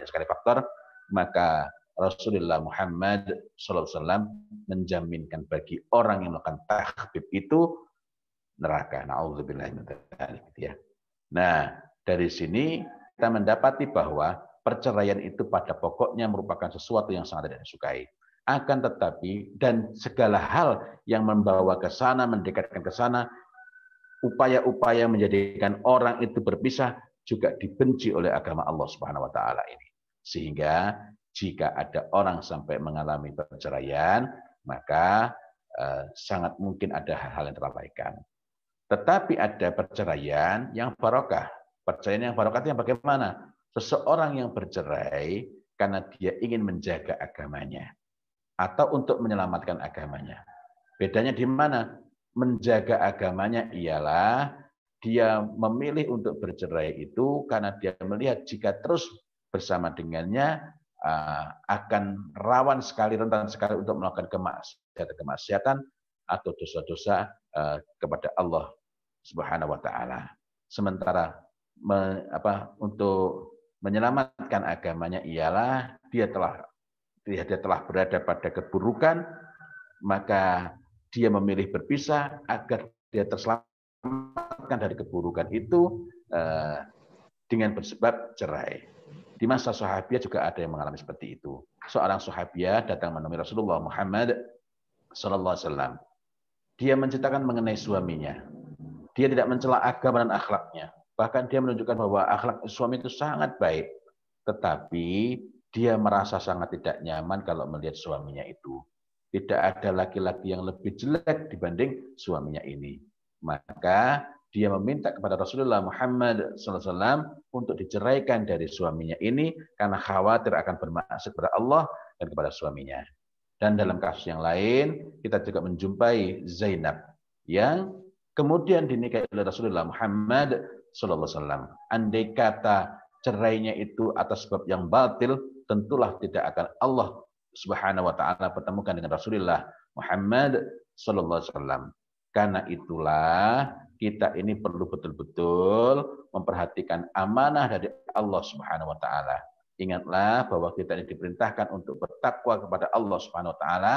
sekali faktor, maka Rasulullah Muhammad SAW menjaminkan bagi orang yang melakukan tahbib itu neraka. Na'udzubillah min dzalik, ya. Nah, dari sini kita mendapati bahwa perceraian itu pada pokoknya merupakan sesuatu yang sangat tidak disukai. Akan tetapi, dan segala hal yang membawa ke sana, mendekatkan ke sana, upaya-upaya menjadikan orang itu berpisah juga dibenci oleh agama Allah Subhanahu wa taala ini. Sehingga jika ada orang sampai mengalami perceraian, maka sangat mungkin ada hal-hal yang terabaikan. Tetapi ada perceraian yang barokah. Perceraian yang barokah itu yang bagaimana? Seseorang yang bercerai karena dia ingin menjaga agamanya atau untuk menyelamatkan agamanya. Bedanya di mana? Menjaga agamanya ialah dia memilih untuk bercerai itu karena dia melihat jika terus bersama dengannya akan rawan sekali, rentan sekali untuk melakukan kemaksiatan atau dosa-dosa kepada Allah Subhanahu wa taala. Sementara untuk menyelamatkan agamanya ialah dia telah berada pada keburukan, maka dia memilih berpisah agar dia terselamatkan dari keburukan itu dengan bersebab cerai. Di masa sahabiah juga ada yang mengalami seperti itu. Seorang sahabiah datang menemui Rasulullah Muhammad sallallahu alaihi wasallam. Dia menceritakan mengenai suaminya. Dia tidak mencela agama dan akhlaknya. Bahkan dia menunjukkan bahwa akhlak suami itu sangat baik. Tetapi dia merasa sangat tidak nyaman kalau melihat suaminya itu. Tidak ada laki-laki yang lebih jelek dibanding suaminya ini. Maka dia meminta kepada Rasulullah Muhammad SAW untuk diceraikan dari suaminya ini karena khawatir akan bermaksiat kepada Allah dan kepada suaminya. Dan dalam kasus yang lain, kita juga menjumpai Zainab yang kemudian dinikahi oleh Rasulullah Muhammad SAW. Andai kata cerainya itu atas sebab yang batil, tentulah tidak akan Allah Subhanahu wa taala pertemukan dengan Rasulullah Muhammad SAW. Karena itulah kita ini perlu betul-betul memperhatikan amanah dari Allah Subhanahu wa taala. Ingatlah bahwa kita ini diperintahkan untuk bertakwa kepada Allah Subhanahu wa taala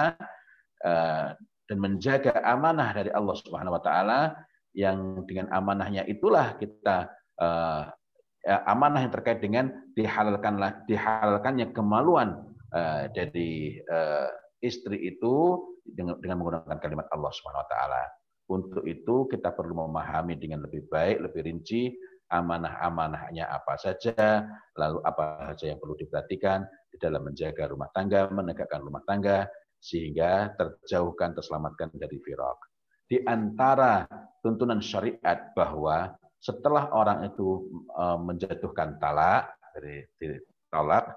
dan menjaga amanah dari Allah Subhanahu wa taala, yang dengan amanahnya itulah kita amanah yang terkait dengan dihalalkannya kemaluan dari istri itu dengan menggunakan kalimat Allah Subhanahu wa taala. Untuk itu kita perlu memahami dengan lebih baik, lebih rinci amanah-amanahnya apa saja, lalu apa saja yang perlu diperhatikan di dalam menjaga rumah tangga, menegakkan rumah tangga, sehingga terselamatkan dari firaq. Di antara tuntunan syariat bahwa setelah orang itu menjatuhkan talak, dari talak,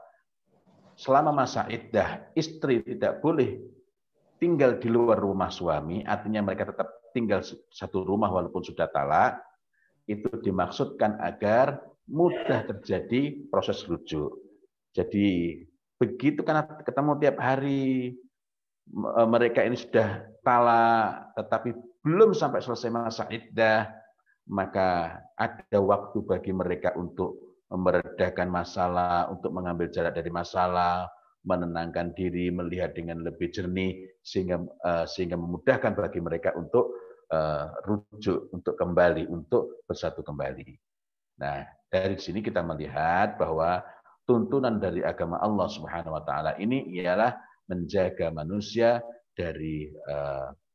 selama masa iddah, istri tidak boleh tinggal di luar rumah suami, artinya mereka tetap tinggal satu rumah walaupun sudah talak. Itu dimaksudkan agar mudah terjadi proses rujuk. Jadi begitu karena ketemu tiap hari, mereka ini sudah talak, tetapi belum sampai selesai masa iddah, maka ada waktu bagi mereka untuk meredakan masalah, untuk mengambil jarak dari masalah, menenangkan diri, melihat dengan lebih jernih, sehingga memudahkan bagi mereka untuk rujuk, untuk kembali, untuk bersatu kembali. Nah, dari sini kita melihat bahwa tuntunan dari agama Allah Subhanahu wa taala ini ialah menjaga manusia dari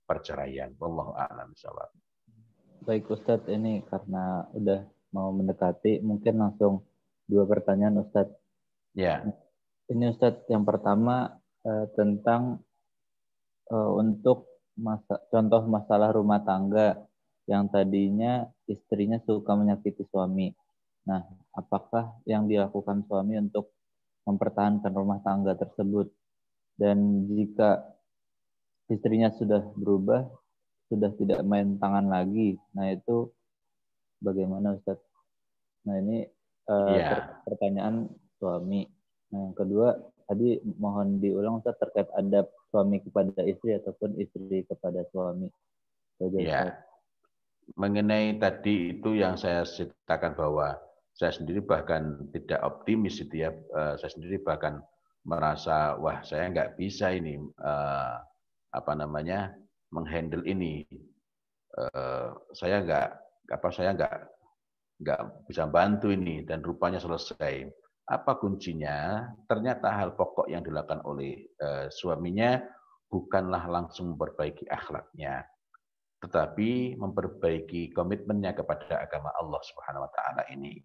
perceraian. Wallahu a'lam bishawab. Baik Ustadz, ini karena udah mau mendekati, mungkin langsung 2 pertanyaan Ustadz. Ya. Ini Ustadz, yang pertama tentang untuk contoh masalah rumah tangga yang tadinya istrinya suka menyakiti suami. Nah, apakah yang dilakukan suami untuk mempertahankan rumah tangga tersebut? Dan jika istrinya sudah berubah, sudah tidak main tangan lagi, nah itu bagaimana Ustadz? Nah ini pertanyaan suami. Nah yang kedua, tadi mohon diulang Ustadz terkait adab suami kepada istri ataupun istri kepada suami. Ya. Mengenai tadi itu yang saya ceritakan bahwa saya sendiri bahkan tidak optimis itu ya. Saya sendiri bahkan merasa wah saya nggak bisa ini menghandle ini. Saya nggak bisa bantu ini, dan rupanya selesai. Apa kuncinya? Ternyata hal pokok yang dilakukan oleh suaminya bukanlah langsung memperbaiki akhlaknya, tetapi memperbaiki komitmennya kepada agama Allah Subhanahu wa taala ini.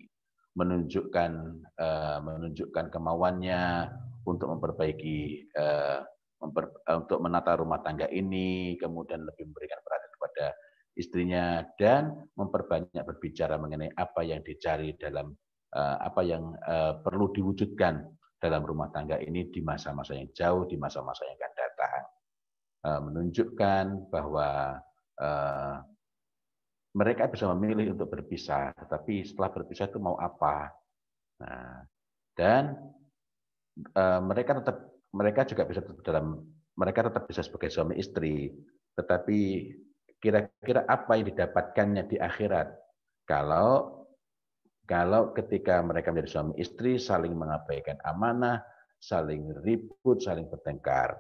Menunjukkan kemauannya untuk memperbaiki untuk menata rumah tangga ini, kemudian lebih memberikan perhatian kepada istrinya dan memperbanyak berbicara mengenai apa yang dicari dalam apa yang perlu diwujudkan dalam rumah tangga ini di masa-masa yang jauh, di masa-masa yang akan datang. Menunjukkan bahwa mereka bisa memilih untuk berpisah, tetapi setelah berpisah itu mau apa? Nah, dan mereka juga bisa mereka tetap bisa sebagai suami istri, tetapi kira-kira apa yang didapatkannya di akhirat kalau ketika mereka menjadi suami istri saling mengabaikan amanah, saling ribut, saling bertengkar.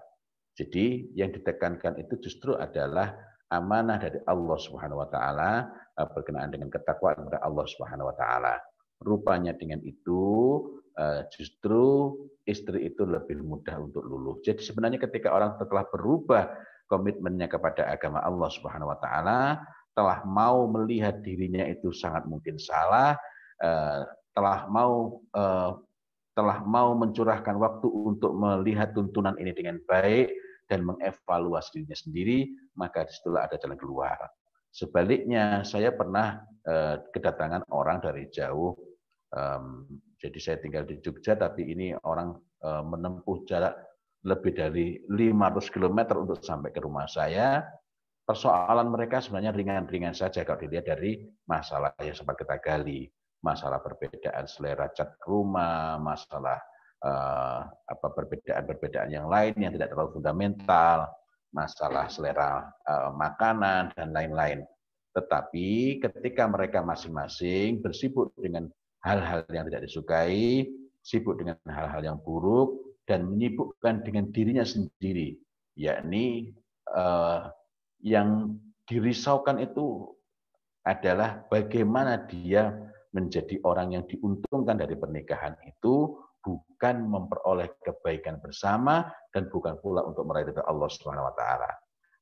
Jadi yang ditekankan itu justru adalah amanah dari Allah Subhanahu wa taala berkenaan dengan ketakwaan kepada Allah Subhanahu wa taala. Rupanya dengan itu justru istri itu lebih mudah untuk luluh. Jadi sebenarnya ketika orang telah berubah komitmennya kepada agama Allah Subhanahu wa taala, telah mau melihat dirinya itu sangat mungkin salah, telah mau mencurahkan waktu untuk melihat tuntunan ini dengan baik dan mengevaluasi dirinya sendiri, maka disitulah ada jalan keluar. Sebaliknya, saya pernah kedatangan orang dari jauh, jadi saya tinggal di Jogja, tapi ini orang menempuh jarak lebih dari 500 km untuk sampai ke rumah saya. Persoalan mereka sebenarnya ringan-ringan saja kalau dilihat dari masalah yang sempat kita gali. Masalah perbedaan selera cat rumah, masalah perbedaan yang lain yang tidak terlalu fundamental, masalah selera makanan dan lain-lain. Tetapi ketika mereka masing-masing bersibuk dengan hal-hal yang tidak disukai, sibuk dengan hal-hal yang buruk dan menyibukkan dengan dirinya sendiri, yakni yang dirisaukan itu adalah bagaimana dia menjadi orang yang diuntungkan dari pernikahan itu, bukan memperoleh kebaikan bersama dan bukan pula untuk meraih ridha Allah Subhanahu wa taala.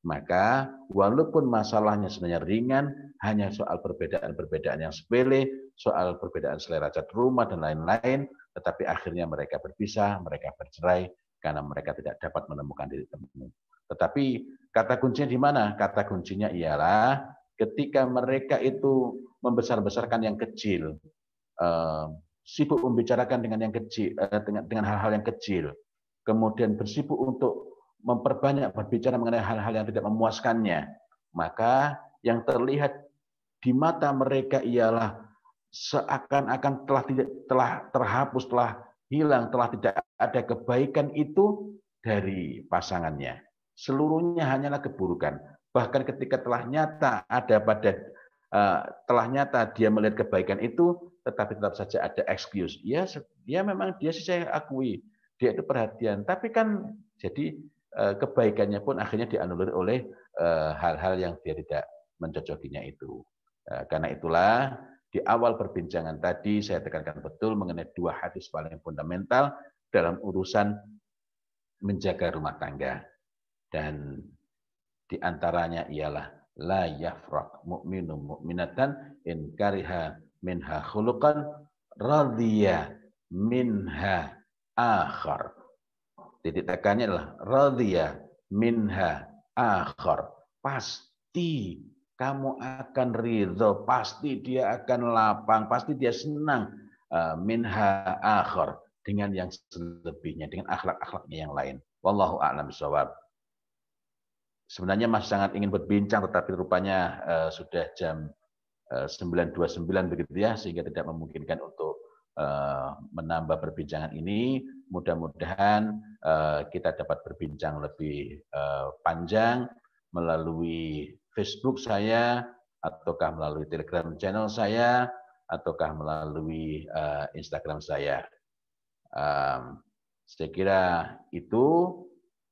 Maka walaupun masalahnya sebenarnya ringan, hanya soal perbedaan-perbedaan yang sepele, soal perbedaan selera cat rumah dan lain-lain, tetapi akhirnya mereka berpisah, mereka bercerai karena mereka tidak dapat menemukan titik temu. Tetapi kata kuncinya di mana? Kata kuncinya ialah ketika mereka itu membesar-besarkan yang kecil, sibuk membicarakan dengan yang kecil, dengan hal-hal yang kecil, kemudian bersibuk untuk memperbanyak berbicara mengenai hal-hal yang tidak memuaskannya, maka yang terlihat di mata mereka ialah seakan-akan telah terhapus, telah hilang, telah tidak ada kebaikan itu dari pasangannya. Seluruhnya hanyalah keburukan. Bahkan ketika telah nyata telah nyata dia melihat kebaikan itu, tetapi tetap saja ada excuse. Ya memang dia sih saya akui, dia itu perhatian. Tapi kan jadi kebaikannya pun akhirnya dianulir oleh hal-hal yang dia tidak mencocokinya itu. Karena itulah di awal perbincangan tadi saya tekankan betul mengenai dua hadis paling fundamental dalam urusan menjaga rumah tangga. Dan di antaranya ialah la yafraq mu'minun mu'minatan in kariha minha khuluqan radhiya minha akhar. Titik tekannya adalah radhiya minha akhar. Pasti kamu akan ridho, pasti dia akan lapang, pasti dia senang minha akhar dengan yang selebihnya, dengan akhlak-akhlaknya yang lain. Wallahu a'lam bishawab. Sebenarnya masih sangat ingin berbincang, tetapi rupanya sudah jam 9.29 begitu ya, sehingga tidak memungkinkan untuk menambah perbincangan ini. Mudah-mudahan kita dapat berbincang lebih panjang melalui Facebook saya, ataukah melalui Telegram channel saya, ataukah melalui Instagram saya. Saya kira itu.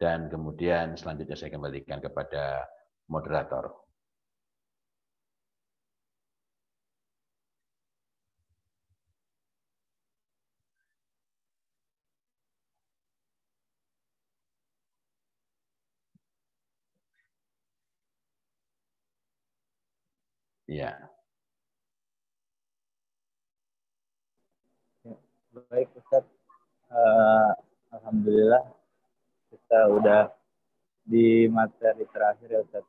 Dan kemudian selanjutnya saya kembalikan kepada moderator. Iya. Ya, baik Ustaz. Alhamdulillah kita udah di materi terakhir ya Ustaz.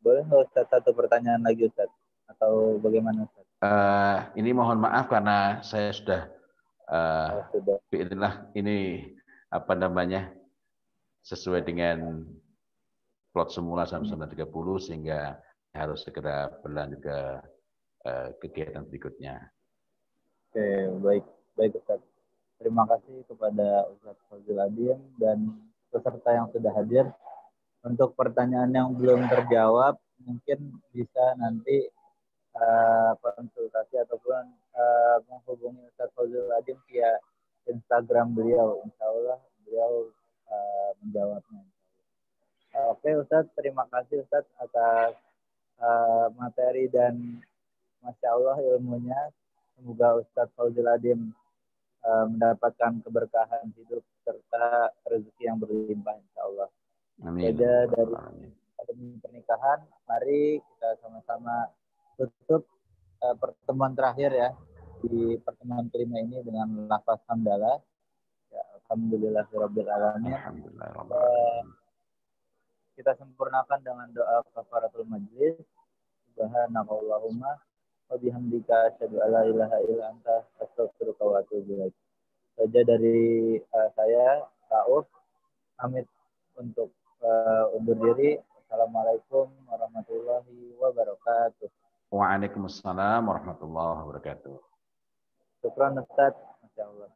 Boleh nggak Ustaz satu pertanyaan lagi Ustaz? Atau bagaimana Ustaz? Ini mohon maaf karena saya sudah Sudah. ini apa namanya sesuai dengan plot semula sampai 9.30 sehingga harus segera berlanjut ke kegiatan berikutnya. Oke, baik Ustaz. Terima kasih kepada Ustaz Fazil Adim dan peserta yang sudah hadir. Untuk pertanyaan yang belum terjawab, mungkin bisa nanti konsultasi ataupun menghubungi Ustaz Fazil Adim via Instagram beliau. Insya Allah beliau menjawabnya. Oke Ustaz, terima kasih Ustaz atas materi dan Masya Allah ilmunya. Semoga Ustaz Fazil Adim mendapatkan keberkahan hidup serta rezeki yang berlimpah insya Allah. Amin. Saja dari akademi pernikahan, mari kita sama-sama tutup pertemuan terakhir ya di pertemuan kelima ini dengan lafaz hamdalah. Ya, alhamdulillahirabbil alamin. Kita sempurnakan dengan doa kafaratul majlis. Subhanakallahumma wa bihamdika asyhadu alla ilaha illa anta astaghfiruka wa atubu ilaik. Saja dari saya Rauf pamit untuk undur diri. Assalamualaikum warahmatullahi wabarakatuh. Waalaikumsalam warahmatullahi wabarakatuh. Syukran Ustaz. Masya Allah.